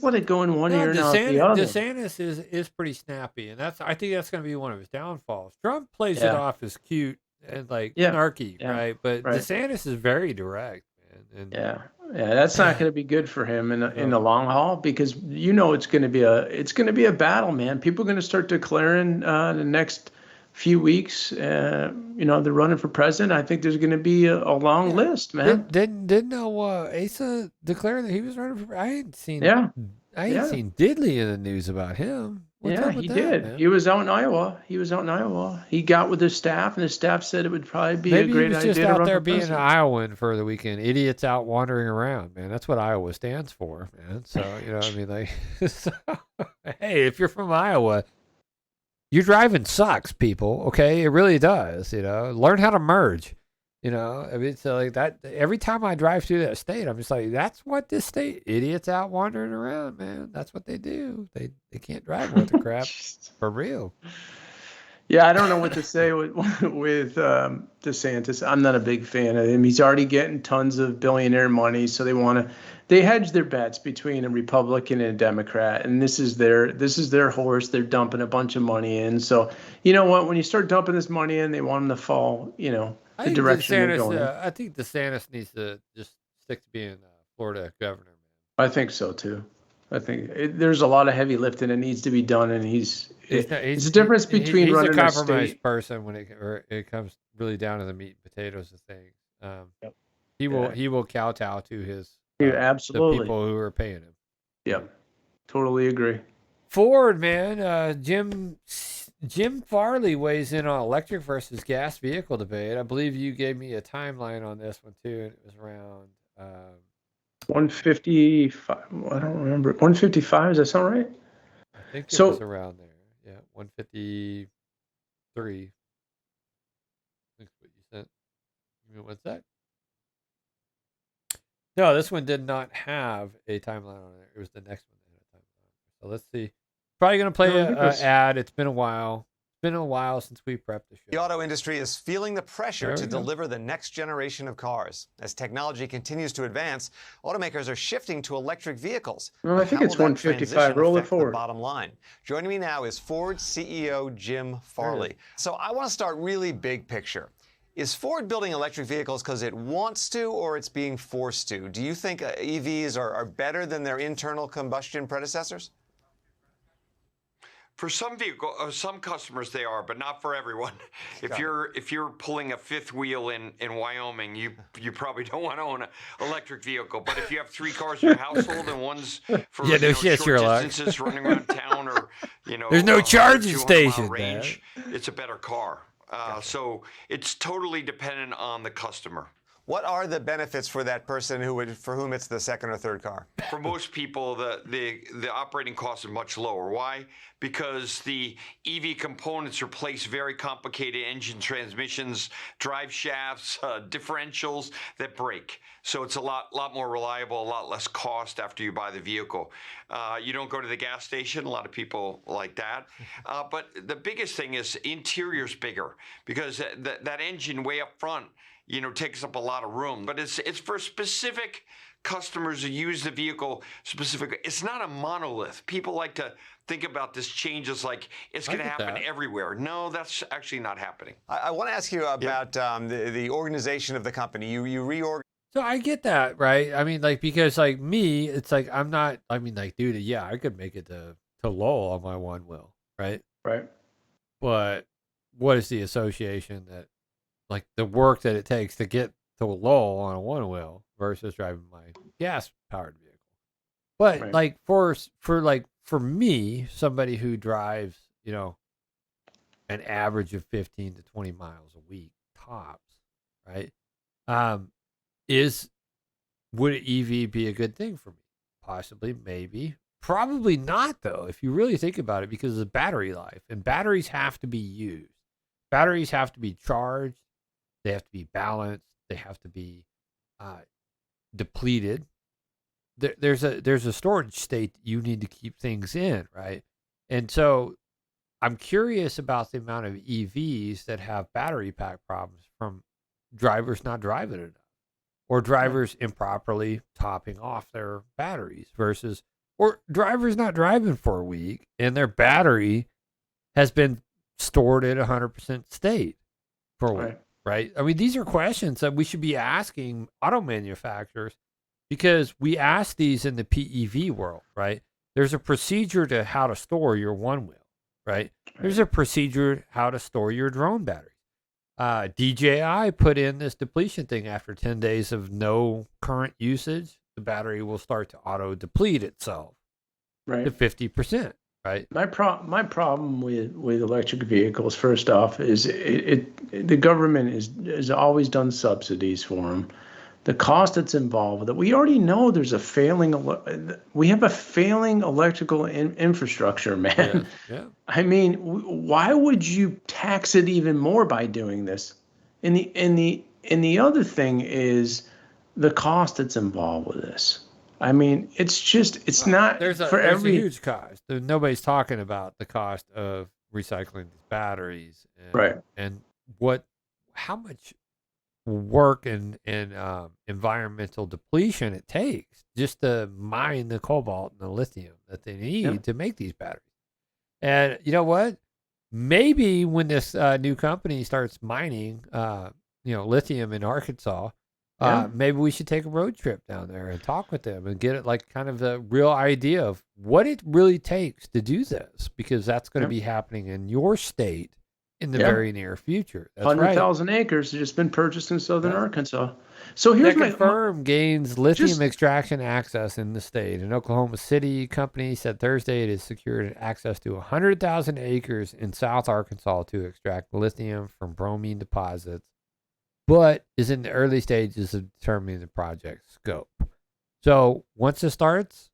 Speaker 3: let it go in one ear and out the other.
Speaker 2: DeSantis is pretty snappy, and I think that's going to be one of his downfalls. Trump plays it off as cute and snarky, right? But DeSantis is very direct, man. And
Speaker 3: that's not going to be good for him in the long haul, because it's going to be a battle, man. People are going to start declaring the next few weeks. They're running for president. I think there's going to be a long list, man.
Speaker 2: Didn't Asa declare that he was running for? I hadn't seen. I hadn't seen diddly in the news about him. What's up with
Speaker 3: he
Speaker 2: that,
Speaker 3: did.
Speaker 2: man?
Speaker 3: He was out in Iowa. He got with his staff, and his staff said it would probably be a great idea.
Speaker 2: Maybe he was just
Speaker 3: to
Speaker 2: out
Speaker 3: run
Speaker 2: there
Speaker 3: for
Speaker 2: being an
Speaker 3: president.
Speaker 2: Iowan for the weekend. Idiots out wandering around, man. That's what Iowa stands for, man. So hey, if you're from Iowa, your driving sucks, people. Okay, it really does. Learn how to merge. So that every time I drive through that state, I'm just like, that's what this state, idiots out wandering around, man. That's what they do. They can't drive worth a crap for real.
Speaker 3: Yeah, I don't know what to say with DeSantis. I'm not a big fan of him. He's already getting tons of billionaire money, so they hedge their bets between a Republican and a Democrat, and this is their horse. They're dumping a bunch of money in. So you know what? When you start dumping this money in, they want them to fall. The direction they're going.
Speaker 2: I think DeSantis needs to just stick to being Florida governor, man.
Speaker 3: I think so too. I think there's a lot of heavy lifting that needs to be done, and it's a difference between
Speaker 2: he's
Speaker 3: running
Speaker 2: a compromised
Speaker 3: state.
Speaker 2: person when it comes really down to the meat and potatoes of things. He will kowtow to his
Speaker 3: absolutely
Speaker 2: the people who are paying him.
Speaker 3: Yep, totally agree.
Speaker 2: Ford, man, Jim Farley weighs in on electric versus gas vehicle debate. I believe you gave me a timeline on this one too, and it was around
Speaker 3: 155. I don't remember. 155. Does that sound right?
Speaker 2: I think it was around there. Yeah, 153. That's what you said. Give me one sec. No, this one did not have a timeline on it. It was the next one that had a timeline. So let's see. Probably going to play an ad. It's been a while. It's been a while since we prepped the show.
Speaker 8: The auto industry is feeling the pressure to deliver the next generation of cars. As technology continues to advance, automakers are shifting to electric vehicles.
Speaker 3: Well, I think it's 155. Roll it forward.
Speaker 8: The bottom line. Joining me now is Ford CEO Jim Farley. So I want to start really big picture. Is Ford building electric vehicles because it wants to, or it's being forced to? Do you think EVs are better than their internal combustion predecessors?
Speaker 7: For some customers they are, but not for everyone. If you're pulling a fifth wheel in Wyoming, you probably don't want to own an electric vehicle. But if you have 3 cars in your household and one's for short distances running around town, or
Speaker 2: there's no charging station
Speaker 7: range, it's a better car. So it's totally dependent on the customer.
Speaker 8: What are the benefits for that person for whom it's the second or third car?
Speaker 7: For most people, the operating cost is much lower. Why? Because the EV components replace very complicated engine transmissions, drive shafts, differentials that break. So it's a lot more reliable, a lot less cost after you buy the vehicle. You don't go to the gas station. A lot of people like that. But the biggest thing is interior's bigger because that engine way up front, takes up a lot of room. But it's for specific customers who use the vehicle specifically. It's not a monolith. People like to think about this change as like it's going to happen everywhere. No, that's actually not happening.
Speaker 8: I want to ask you about the organization of the company. You reorganized.
Speaker 2: So I get that, right? I mean, like, because like me, it's like I'm not. I mean, like, dude, yeah, I could make it to Lowell on my one wheel, right?
Speaker 3: Right.
Speaker 2: But what is the association that, like, the work that it takes to get to Lowell on a one wheel versus driving my gas powered vehicle? But
Speaker 3: Right.
Speaker 2: like for me, somebody who drives, an average of 15 to 20 miles a week tops, right? Would an EV be a good thing for me? Possibly, maybe. Probably not, though, if you really think about it, because of the battery life. And batteries have to be used. Batteries have to be charged. They have to be balanced. They have to be depleted. There's a storage state that you need to keep things in, right? And so I'm curious about the amount of EVs that have battery pack problems from drivers not driving enough, or drivers improperly topping off their batteries or drivers not driving for a week and their battery has been stored at 100% state for a week, right? I mean, these are questions that we should be asking auto manufacturers, because we ask these in the PEV world, right? There's a procedure to how to store your one wheel, right? There's a procedure how to store your drone battery. DJI put in this depletion thing. After 10 days of no current usage, the battery will start to auto deplete itself
Speaker 3: Right.
Speaker 2: to 50%, right?
Speaker 3: My problem with electric vehicles, first off, is the government has always done subsidies for them. The cost that's involved with it. We already know there's we have a failing electrical infrastructure, man.
Speaker 2: Yeah.
Speaker 3: I mean, why would you tax it even more by doing this? And the other thing is the cost that's involved with this. I mean, it's not
Speaker 2: There's a huge cost. Nobody's talking about the cost of recycling these batteries, and how much work and environmental depletion it takes just to mine the cobalt and the lithium that they need to make these batteries. And you know what? Maybe when this new company starts mining, lithium in Arkansas, maybe we should take a road trip down there and talk with them and get it like kind of the real idea of what it really takes to do this, because that's going to be happening in your state in the very near future. That's
Speaker 3: 100,000 acres have just been purchased in southern Arkansas. So here's my
Speaker 2: firm gains lithium extraction access in the state. An Oklahoma City company said Thursday it has secured access to 100,000 acres in South Arkansas to extract lithium from bromine deposits, but is in the early stages of determining the project scope. So once it starts,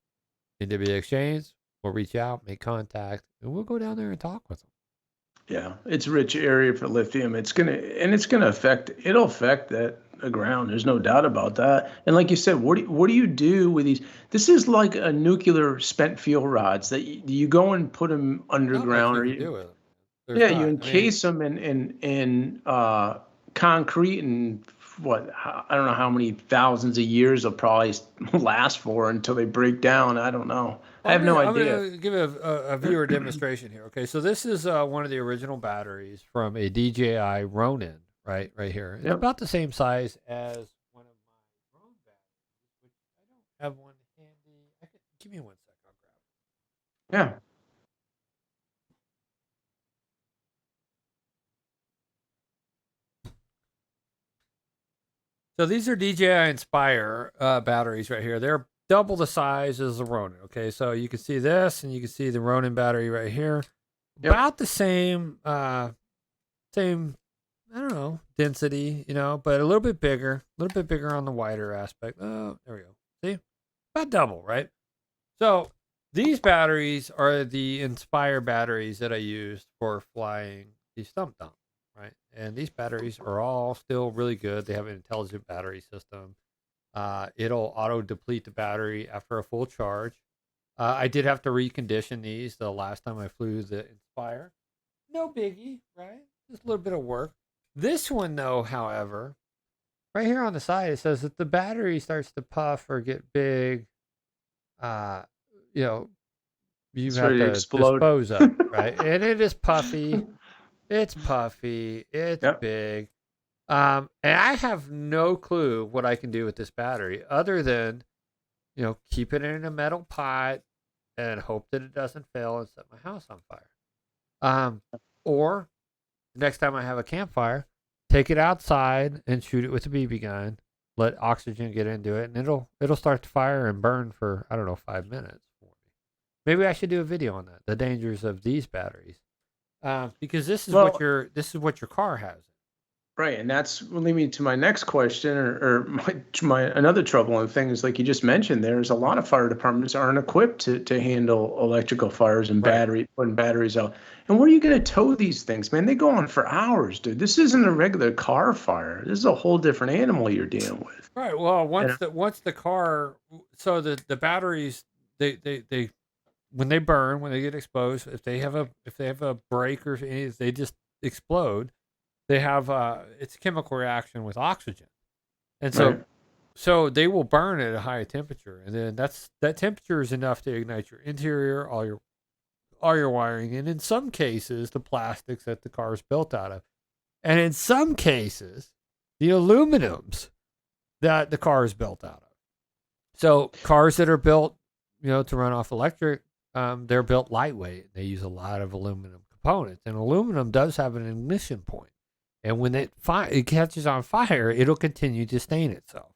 Speaker 2: NWA Exchange will reach out, make contact, and we'll go down there and talk with them.
Speaker 3: Yeah, it's a rich area for lithium. It'll affect the ground. There's no doubt about that. And like you said, what do you do with these? This is like a nuclear spent fuel rods that you go and put them underground, or you encase them in concrete, and I don't know how many thousands of years they'll probably last for until they break down. I don't know. I have no idea.
Speaker 2: I'm going to give a viewer demonstration here. Okay, so this is one of the original batteries from a DJI Ronin, right here. It's about the same size as one of my drone batteries, which I don't have one handy. Give me 1 sec, I'll grab it.
Speaker 3: Yeah.
Speaker 2: So these are DJI Inspire batteries right here. They're double the size as the Ronin. Okay, so you can see this, and you can see the Ronin battery right here. About the same I don't know, density, but a little bit bigger on the wider aspect. Oh, there we go. See? About double, right? So these batteries are the Inspire batteries that I used for flying the Stump Dump, right? And these batteries are all still really good. They have an intelligent battery system. It'll auto deplete the battery after a full charge. I did have to recondition these the last time I flew the Inspire. No biggie, right? Just a little bit of work. This one, though, however, right here on the side, it says that the battery starts to puff or get big. You
Speaker 3: It's
Speaker 2: have
Speaker 3: ready to
Speaker 2: to
Speaker 3: explode.
Speaker 2: dispose of, right? And it is puffy. It's puffy. It's
Speaker 3: Yep.
Speaker 2: big. And I have no clue what I can do with this battery other than, keep it in a metal pot and hope that it doesn't fail and set my house on fire. Or next time I have a campfire, take it outside and shoot it with a BB gun. Let oxygen get into it, and it'll start to fire and burn for 5 minutes for me. Maybe I should do a video on that, the dangers of these batteries, because this is what your car has.
Speaker 3: Right, and that's will lead me to my next question, or my another troubling thing is like you just mentioned. There's a lot of fire departments aren't equipped to handle electrical fires and putting batteries out. And where are you going to tow these things, man? They go on for hours, dude. This isn't a regular car fire. This is a whole different animal you're dealing with.
Speaker 2: Right. Well, once the car, so the batteries, they when they burn, when they get exposed, if they have a break or anything, they just explode. They have it's a chemical reaction with oxygen, and so they will burn at a high temperature, and then that temperature is enough to ignite your interior, all your wiring, and in some cases the plastics that the car is built out of, and in some cases the aluminums that the car is built out of. So cars that are built, to run off electric, they're built lightweight. They use a lot of aluminum components, and aluminum does have an ignition point. And when it catches on fire, it'll continue to stain itself,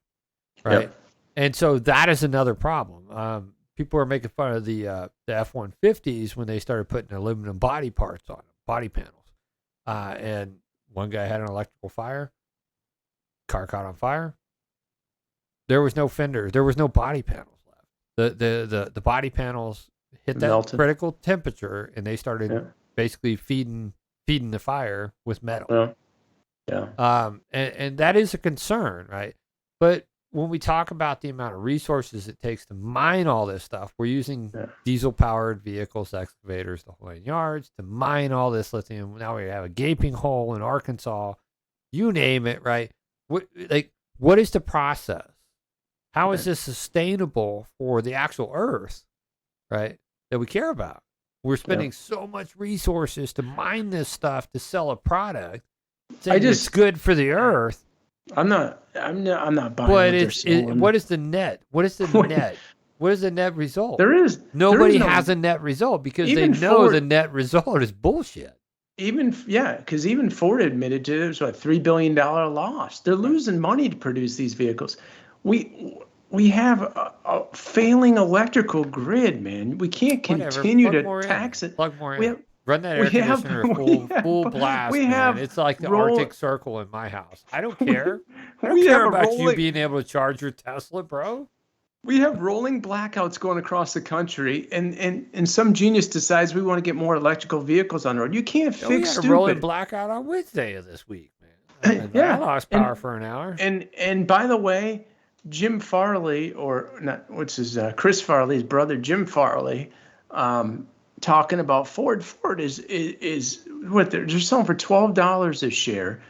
Speaker 2: right? Yep. And so that is another problem. People are making fun of the F-150s when they started putting aluminum body parts on them, body panels. And one guy had an electrical fire, car caught on fire. There was no fender. There was no body panels left. The body panels hit that critical temperature, and they started basically feeding the fire with metal. Yeah. And that is a concern, right? But when we talk about the amount of resources it takes to mine all this stuff, we're using diesel-powered vehicles, excavators, the whole 9 yards to mine all this lithium. Now we have a gaping hole in Arkansas. You name it, right? What is the process? How is this sustainable for the actual Earth, right, that we care about? We're spending so much resources to mine this stuff to sell a product. It's good for the Earth.
Speaker 3: I'm not buying.
Speaker 2: But what is the net? What is the net? What is the net result? Nobody has a net result because they know the net result is bullshit.
Speaker 3: Because even Ford admitted to it was a $3 billion loss. They're losing money to produce these vehicles. We have a failing electrical grid, man. We can't continue to tax it.
Speaker 2: Plug more in. Run that air conditioner full blast, man. It's like the Arctic Circle in my house. I don't care. I don't care about you being able to charge your Tesla, bro.
Speaker 3: We have rolling blackouts going across the country, and some genius decides we want to get more electrical vehicles on the road. You can't fix stupid.
Speaker 2: We had a rolling blackout on Wednesday of this week, man. I lost power for an hour.
Speaker 3: And by the way, Jim Farley, Chris Farley's brother, Jim Farley, talking about Ford. Ford is what they're selling for $12 a share.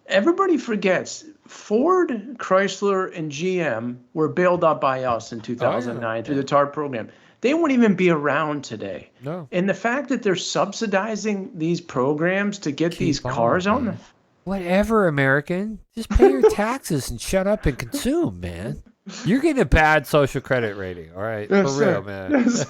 Speaker 3: Everybody forgets Ford, Chrysler, and GM were bailed out by us in 2009 through the TARP program. They won't even be around today.
Speaker 2: No.
Speaker 3: And the fact that they're subsidizing these programs to get these cars on them.
Speaker 2: Whatever, American. Just pay your taxes and shut up and consume, man. You're getting a bad social credit rating, all right?
Speaker 3: Yes,
Speaker 2: For real, man.
Speaker 3: Yes,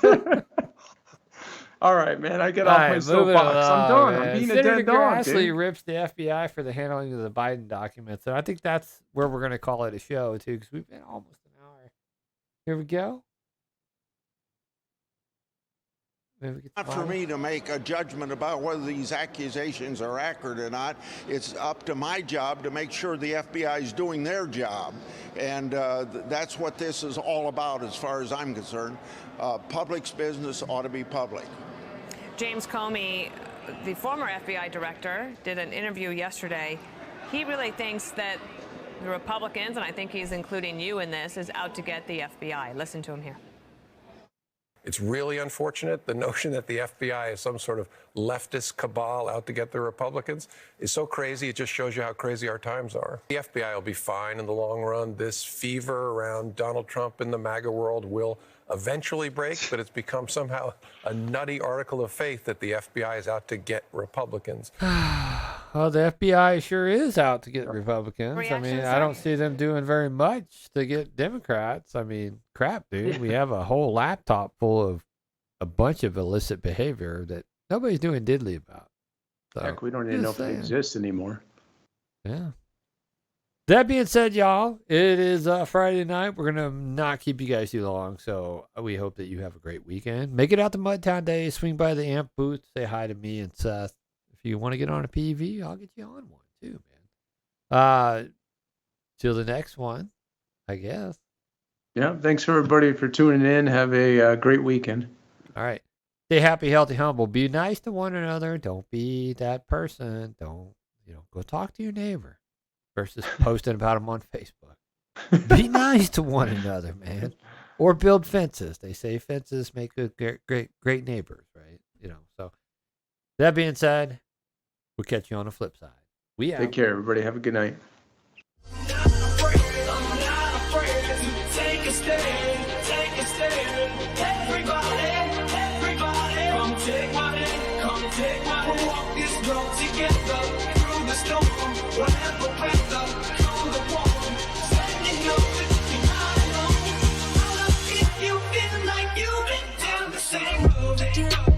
Speaker 3: all right, man. I get off my soapbox. I'm done. I'm being a dead dog.
Speaker 2: Grassley rips the FBI for the handling of the Biden documents. And I think that's where we're going to call it a show, too, because we've been almost an hour. Here we go. Maybe we could
Speaker 9: Not for me to make a judgment about whether these accusations are accurate or not. It's up to my job to make sure the FBI is doing their job. And that's what this is all about as far as I'm concerned. Public's business ought to be public.
Speaker 10: James Comey, the former FBI director, did an interview yesterday. He really thinks that the Republicans, and I think he's including you in this, is out to get the FBI. Listen to him here.
Speaker 11: It's really unfortunate. The notion that the FBI is some sort of leftist cabal out to get the Republicans is so crazy. It just shows you how crazy our times are. The FBI will be fine in the long run. This fever around Donald Trump in the MAGA world will eventually break, but it's become somehow a nutty article of faith that the FBI is out to get Republicans.
Speaker 2: Well, the FBI sure is out to get Republicans. I mean,
Speaker 10: Reactions
Speaker 2: I don't
Speaker 10: are-
Speaker 2: see them doing very much to get Democrats. I mean, crap, dude. We have a whole laptop full of a bunch of illicit behavior that nobody's doing diddly about. So,
Speaker 3: Heck, we don't even know if
Speaker 2: just
Speaker 3: it
Speaker 2: saying.
Speaker 3: exists anymore.
Speaker 2: Yeah. That being said, y'all, it is Friday night. We're going to not keep you guys too long, so we hope that you have a great weekend. Make it out to Mudtown Day. Swing by the AMP booth. Say hi to me and Seth. If you want to get on a PV, I'll get you on one too, man. Till the next one, I guess.
Speaker 3: Yeah, thanks for everybody for tuning in. Have a great weekend.
Speaker 2: All right. Stay happy, healthy, humble. Be nice to one another. Don't be that person. Don't, go talk to your neighbor versus posting about them on Facebook. Be nice to one another, man. Or build fences. They say fences make good, great neighbors, right? So that being said, we'll catch you on the flip side. We out.
Speaker 3: Take care, everybody. Have a good night.
Speaker 1: Take a stand, take a stand. Everybody, come take my hand, come take my hand. We'll walk this road together, through the storm, whatever weather, through the warm. Standing up, you're not alone. If you feel like you've been down the same road.